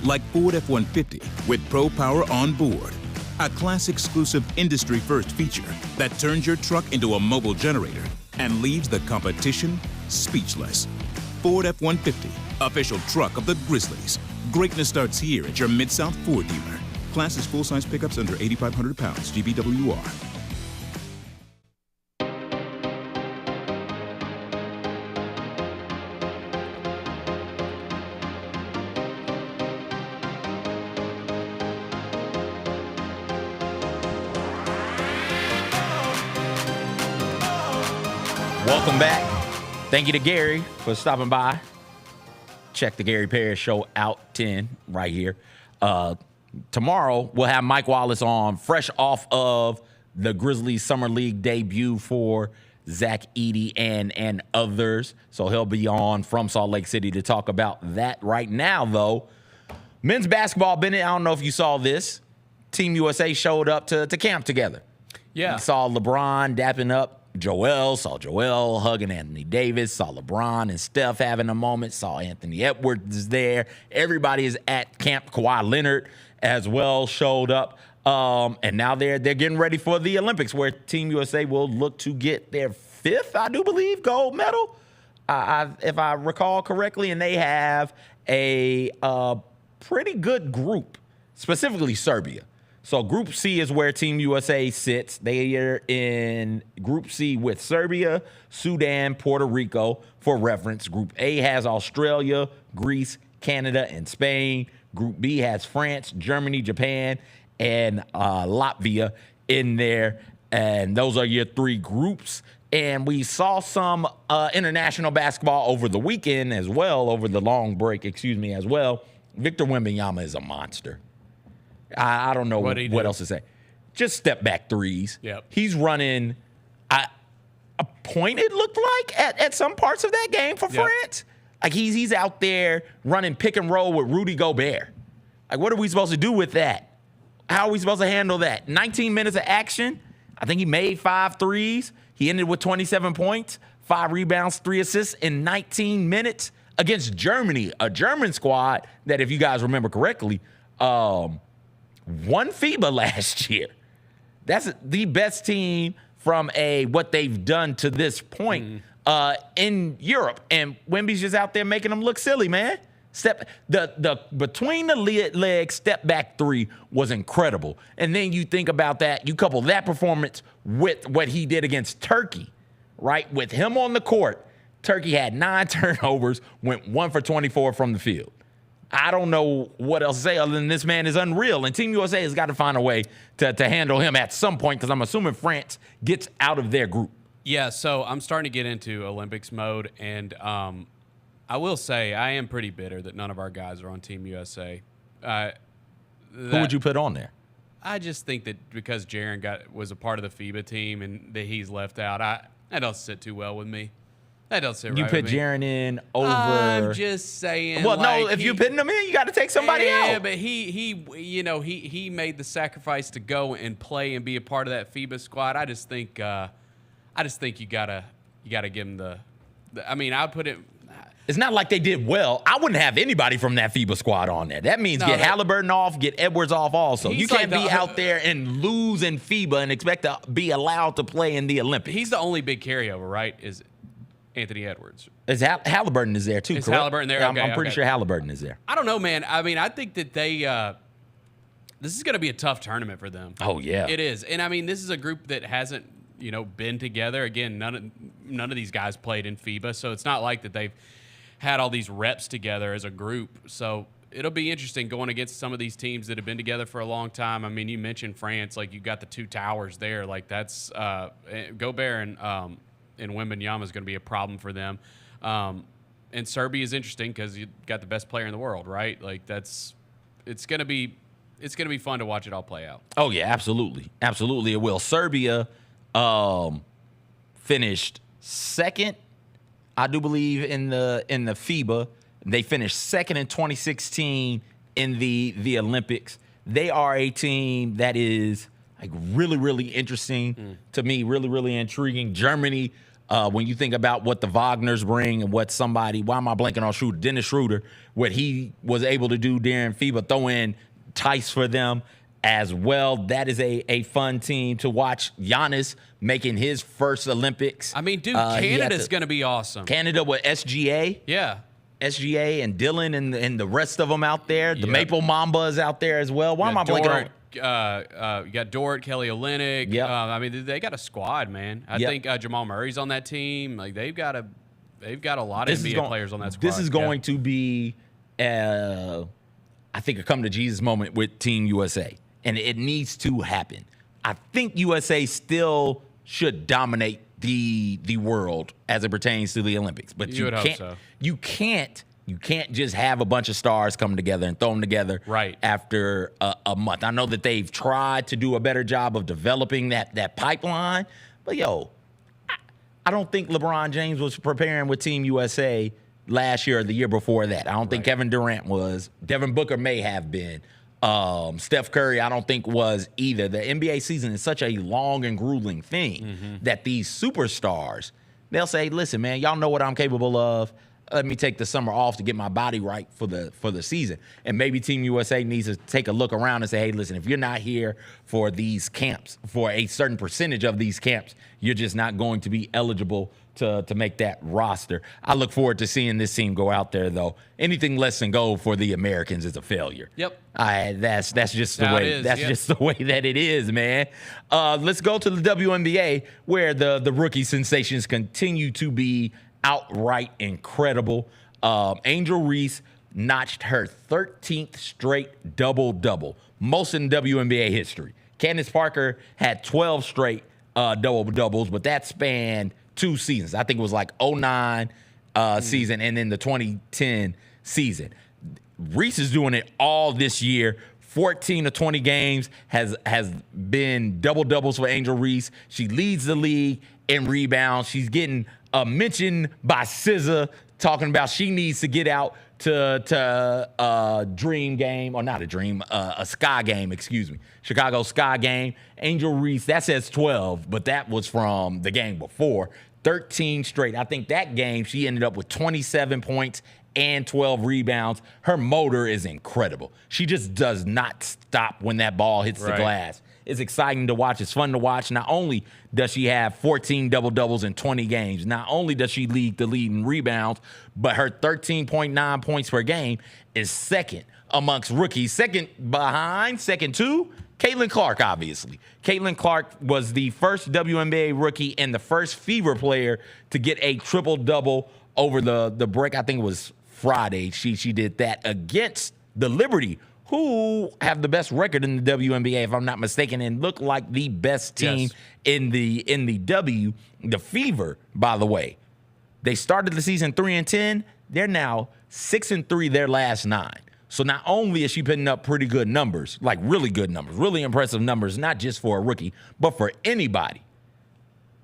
Like Ford F-150 with Pro Power on board, a class-exclusive industry-first feature that turns your truck into a mobile generator and leaves the competition speechless. Ford F-150, official truck of the Grizzlies. Greatness starts here at your Mid-South Ford dealer. Class is full-size pickups under 8,500 pounds, GVWR. Welcome back. Thank you to Gary for stopping by. Check the Gary Parrish Show out 10 right here. Tomorrow, we'll have Mike Wallace on, fresh off of the Grizzlies Summer League debut for Zach Edey, and others. So he'll be on from Salt Lake City to talk about that. Right now, though, men's basketball, Bennett, I don't know if you saw this. Team USA showed up to camp together. Yeah. We saw LeBron dapping up Joel, saw Joel hugging Anthony Davis, saw LeBron and Steph having a moment, saw Anthony Edwards there. Everybody is at camp. Kawhi Leonard as well showed up. And now they're getting ready for the Olympics, where Team USA will look to get their 5th, I do believe, gold medal, if I recall correctly. And they have a pretty good group, specifically Serbia. So Group C is where Team USA sits. They are in Group C with Serbia, Sudan, Puerto Rico. For reference, Group A has Australia, Greece, Canada, and Spain. Group B has France, Germany, Japan, and Latvia in there. And those are your 3 groups. And we saw some international basketball over the weekend as well, over the long break, as well. Victor Wembanyama is a monster. I don't know what else to say. Just step back threes. Yep. He's running a point, it looked like, at some parts of that game for France. Like he's out there running pick and roll with Rudy Gobert. Like, what are we supposed to do with that? How are we supposed to handle that? 19 minutes of action. I think he made 5 threes. He ended with 27 points, 5 rebounds, 3 assists in 19 minutes against Germany, a German squad that, if you guys remember correctly, won FIBA last year. That's the best team from what they've done to this point in Europe. And Wemby's just out there making them look silly, man. The between the legs step back 3 was incredible. And then you think about that, you couple that performance with what he did against Turkey, right? With him on the court, Turkey had 9 turnovers, went 1 for 24 from the field. I don't know what else to say other than this man is unreal. And Team USA has got to find a way to handle him at some point, because I'm assuming France gets out of their group. Yeah, so I'm starting to get into Olympics mode, and I will say I am pretty bitter that none of our guys are on Team USA. Who would you put on there? I just think that because Jaren was a part of the FIBA team and that he's left out, that don't sit too well with me. That don't sit right You put with me. Jaren in over. I'm just saying. Well, like, no, if you're putting him in, you got to take somebody out. Yeah, but he made the sacrifice to go and play and be a part of that FIBA squad. I just think you gotta give him the. I mean, I put it. It's not like they did well. I wouldn't have anybody from that FIBA squad on there. That means get Halliburton off, get Edwards off also. You can't be out there and lose in FIBA and expect to be allowed to play in the Olympics. He's the only big carryover, right? Is Anthony Edwards. Halliburton is there too, Is correct? Halliburton there? I'm pretty sure Halliburton is there. I don't know, man. I mean, I think that this is going to be a tough tournament for them. Oh, yeah. It is. And, I mean, this is a group that hasn't, been together. Again, none of these guys played in FIBA, so it's not like that they've had all these reps together as a group. So it'll be interesting going against some of these teams that have been together for a long time. I mean, you mentioned France. Like, you got the 2 towers there. Like, that's Gobert and Wembanyama is going to be a problem for them. And Serbia is interesting because you got the best player in the world, right? Like it's going to be fun to watch it all play out. Oh yeah, absolutely, absolutely it will. Serbia finished 2nd, I do believe, in the FIBA. They finished 2nd in 2016 in the Olympics. They are a team that is like really, really interesting to me, really, really intriguing. Germany. When you think about what the Wagners bring and what why am I blanking on Schroeder? Dennis Schroeder, what he was able to do during FIBA, throw in Tice for them as well. That is a fun team to watch. Giannis making his first Olympics. I mean, dude, Canada's going to be awesome. Canada with SGA. Yeah. SGA and Dylan and the rest of them out there. The Maple Mamba is out there as well. Why am I blanking on? You got Dort, Kelly Olynyk. Yep. I mean, they got a squad, man. I think Jamal Murray's on that team. Like they've got a lot of NBA players on that squad. This is going to be, I think, a come to Jesus moment with Team USA, and it needs to happen. I think USA still should dominate the world as it pertains to the Olympics, but you can't. Hope so. You can't just have a bunch of stars come together and throw them together after a month. I know that they've tried to do a better job of developing that pipeline, but I don't think LeBron James was preparing with Team USA last year or the year before that. I don't think Kevin Durant was. Devin Booker may have been. Steph Curry, I don't think was either. The NBA season is such a long and grueling thing that these superstars, they'll say, listen, man, y'all know what I'm capable of. Let me take the summer off to get my body right for the season. And maybe Team USA needs to take a look around and say, hey, listen, if you're not here for these camps, for a certain percentage of these camps, you're just not going to be eligible to make that roster. I look forward to seeing this team go out there, though. Anything less than gold for the Americans is a failure. Yep. That's just the way. That's just the way that it is, man. Let's go to the WNBA, where the rookie sensations continue to be outright incredible. Angel Reese notched her 13th straight double-double, most in WNBA history. Candace Parker had 12 straight double-doubles, but that spanned 2 seasons. I think it was like 2009 season and then the 2010 season. Reese is doing it all this year. 14 of 20 games has been double-doubles for Angel Reese. She leads the league in rebounds. She's getting mentioned by SZA, talking about she needs to get out to a dream game, or not a dream, a Sky game, excuse me. Chicago Sky game. Angel Reese, that says 12, but that was from the game before. 13 straight. I think that game she ended up with 27 points and 12 rebounds. Her motor is incredible. She just does not stop when that ball hits the glass. It's exciting to watch. It's fun to watch. Not only does she have 14 double-doubles in 20 games, not only does she lead the lead in rebounds, but her 13.9 points per game is second amongst rookies. Second to Caitlin Clark, obviously. Caitlin Clark was the first WNBA rookie and the first Fever player to get a triple-double over the break. I think it was Friday. She did that against the Liberty, who have the best record in the WNBA, if I'm not mistaken, and look like the best team in the W. The Fever, by the way, they started the season 3-10. They're now 6-3 their last 9. So not only is she putting up pretty good numbers, like really good numbers, really impressive numbers, not just for a rookie, but for anybody,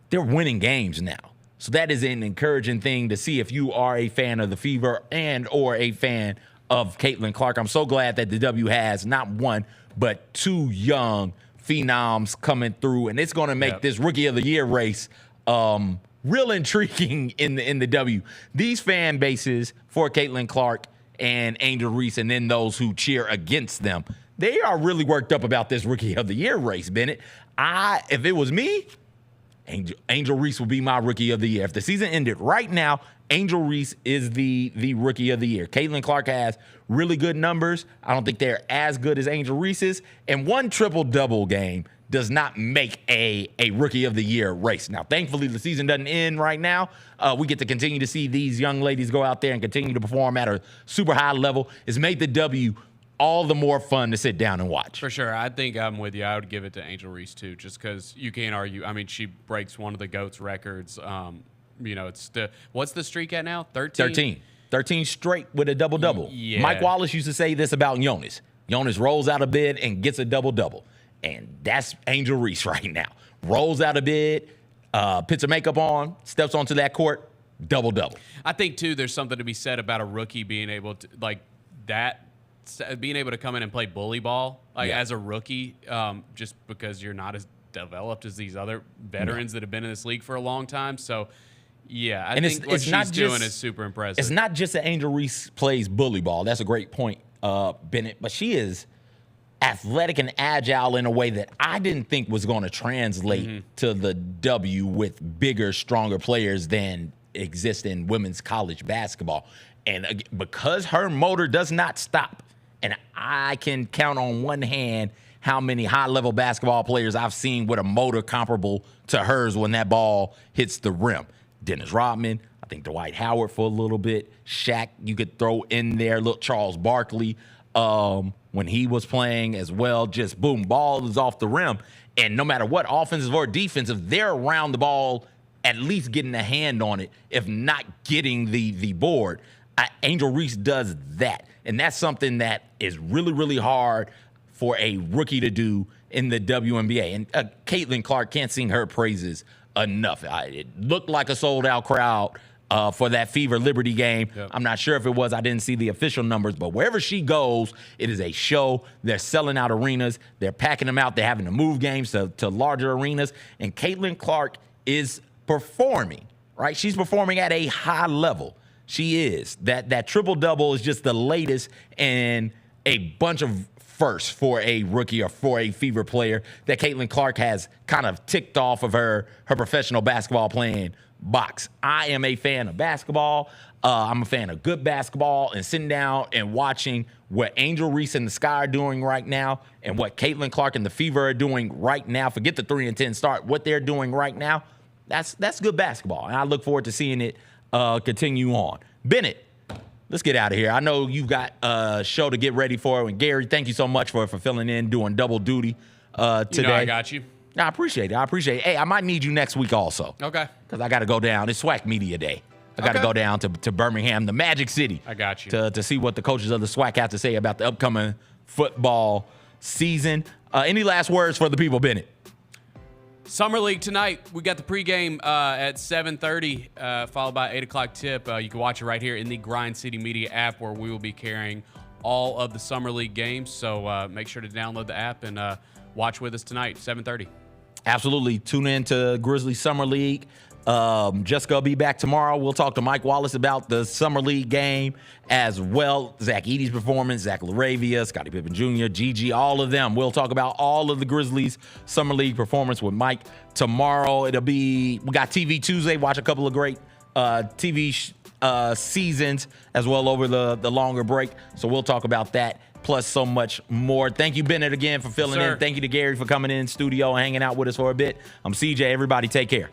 they're winning games now. So that is an encouraging thing to see if you are a fan of the Fever and or a fan of Caitlin Clark. I'm so glad that the W has not one, but 2 young phenoms coming through, and it's going to make this Rookie of the Year race real intriguing in the W. These fan bases for Caitlin Clark and Angel Reese, and then those who cheer against them, they are really worked up about this Rookie of the Year race, Bennett. If it was me, Angel Reese will be my Rookie of the Year. If the season ended right now, Angel Reese is the Rookie of the Year. Caitlin Clark has really good numbers. I don't think they're as good as Angel Reese's. And one triple-double game does not make a Rookie of the Year race. Now, thankfully, the season doesn't end right now. We get to continue to see these young ladies go out there and continue to perform at a super high level. It's made the W all the more fun to sit down and watch. For sure. I think I'm with you. I would give it to Angel Reese, too, just because you can't argue. I mean, she breaks one of the GOAT's records. It's what's the streak at now? 13? 13 straight with a double-double. Yeah. Mike Wallace used to say this about Jonas. Jonas rolls out of bed and gets a double-double. And that's Angel Reese right now. Rolls out of bed, puts her makeup on, steps onto that court, double-double. I think, too, there's something to be said about a rookie being able to, being able to come in and play bully ball as a rookie, just because you're not as developed as these other veterans that have been in this league for a long time. So, yeah, I think what she's doing is super impressive. It's not just that Angel Reese plays bully ball. That's a great point, Bennett. But she is athletic and agile in a way that I didn't think was going to translate to the W with bigger, stronger players than exist in women's college basketball. And because her motor does not stop, and I can count on one hand how many high-level basketball players I've seen with a motor comparable to hers when that ball hits the rim. Dennis Rodman, I think Dwight Howard for a little bit. Shaq, you could throw in there. Little Charles Barkley when he was playing as well. Just boom, ball is off the rim. And no matter what, offensive or defensive, they're around the ball at least getting a hand on it, if not getting the board. Angel Reese does that. And that's something that is really, really hard for a rookie to do in the WNBA. And Caitlin Clark, can't sing her praises enough. It looked like a sold-out crowd for that Fever Liberty game. Yep. I'm not sure if it was. I didn't see the official numbers, but wherever she goes, it is a show. They're selling out arenas. They're packing them out. They're having to move games to larger arenas. And Caitlin Clark is performing, right? She's performing at a high level. She is. That triple-double is just the latest in a bunch of firsts for a rookie or for a Fever player that Caitlin Clark has kind of ticked off of her professional basketball playing box. I am a fan of basketball. I'm a fan of good basketball, and sitting down and watching what Angel Reese and the Sky are doing right now and what Caitlin Clark and the Fever are doing right now, forget the 3-10 start, what they're doing right now, that's good basketball. And I look forward to seeing it continue on. Bennett, let's get out of here. I know you've got a show to get ready for. And Gary, thank you so much for filling in, doing double duty today. You know I got you. I appreciate it. Hey, I might need you next week also. Okay. Because I got to go down. It's SWAC Media Day. I got to go down to Birmingham, the Magic City. I got you. To see what the coaches of the SWAC have to say about the upcoming football season. Any last words for the people, Bennett? Summer League tonight. We got the pregame at 7:30, followed by 8 o'clock tip. You can watch it right here in the Grind City Media app, where we will be carrying all of the Summer League games. So make sure to download the app and watch with us tonight, 7:30. Absolutely. Tune in to Grizzlies Summer League. Jessica will be back tomorrow. We'll talk to Mike Wallace about the Summer League game as well. Zach Edey's performance, Zach LaRavia, Scottie Pippen Jr., Gigi, all of them. We'll talk about all of the Grizzlies Summer League performance with Mike tomorrow. We got TV Tuesday. Watch a couple of great TV seasons as well over the longer break. So we'll talk about that, plus so much more. Thank you, Bennett, again for filling in. Thank you to Gary for coming in studio and hanging out with us for a bit. I'm CJ. Everybody take care.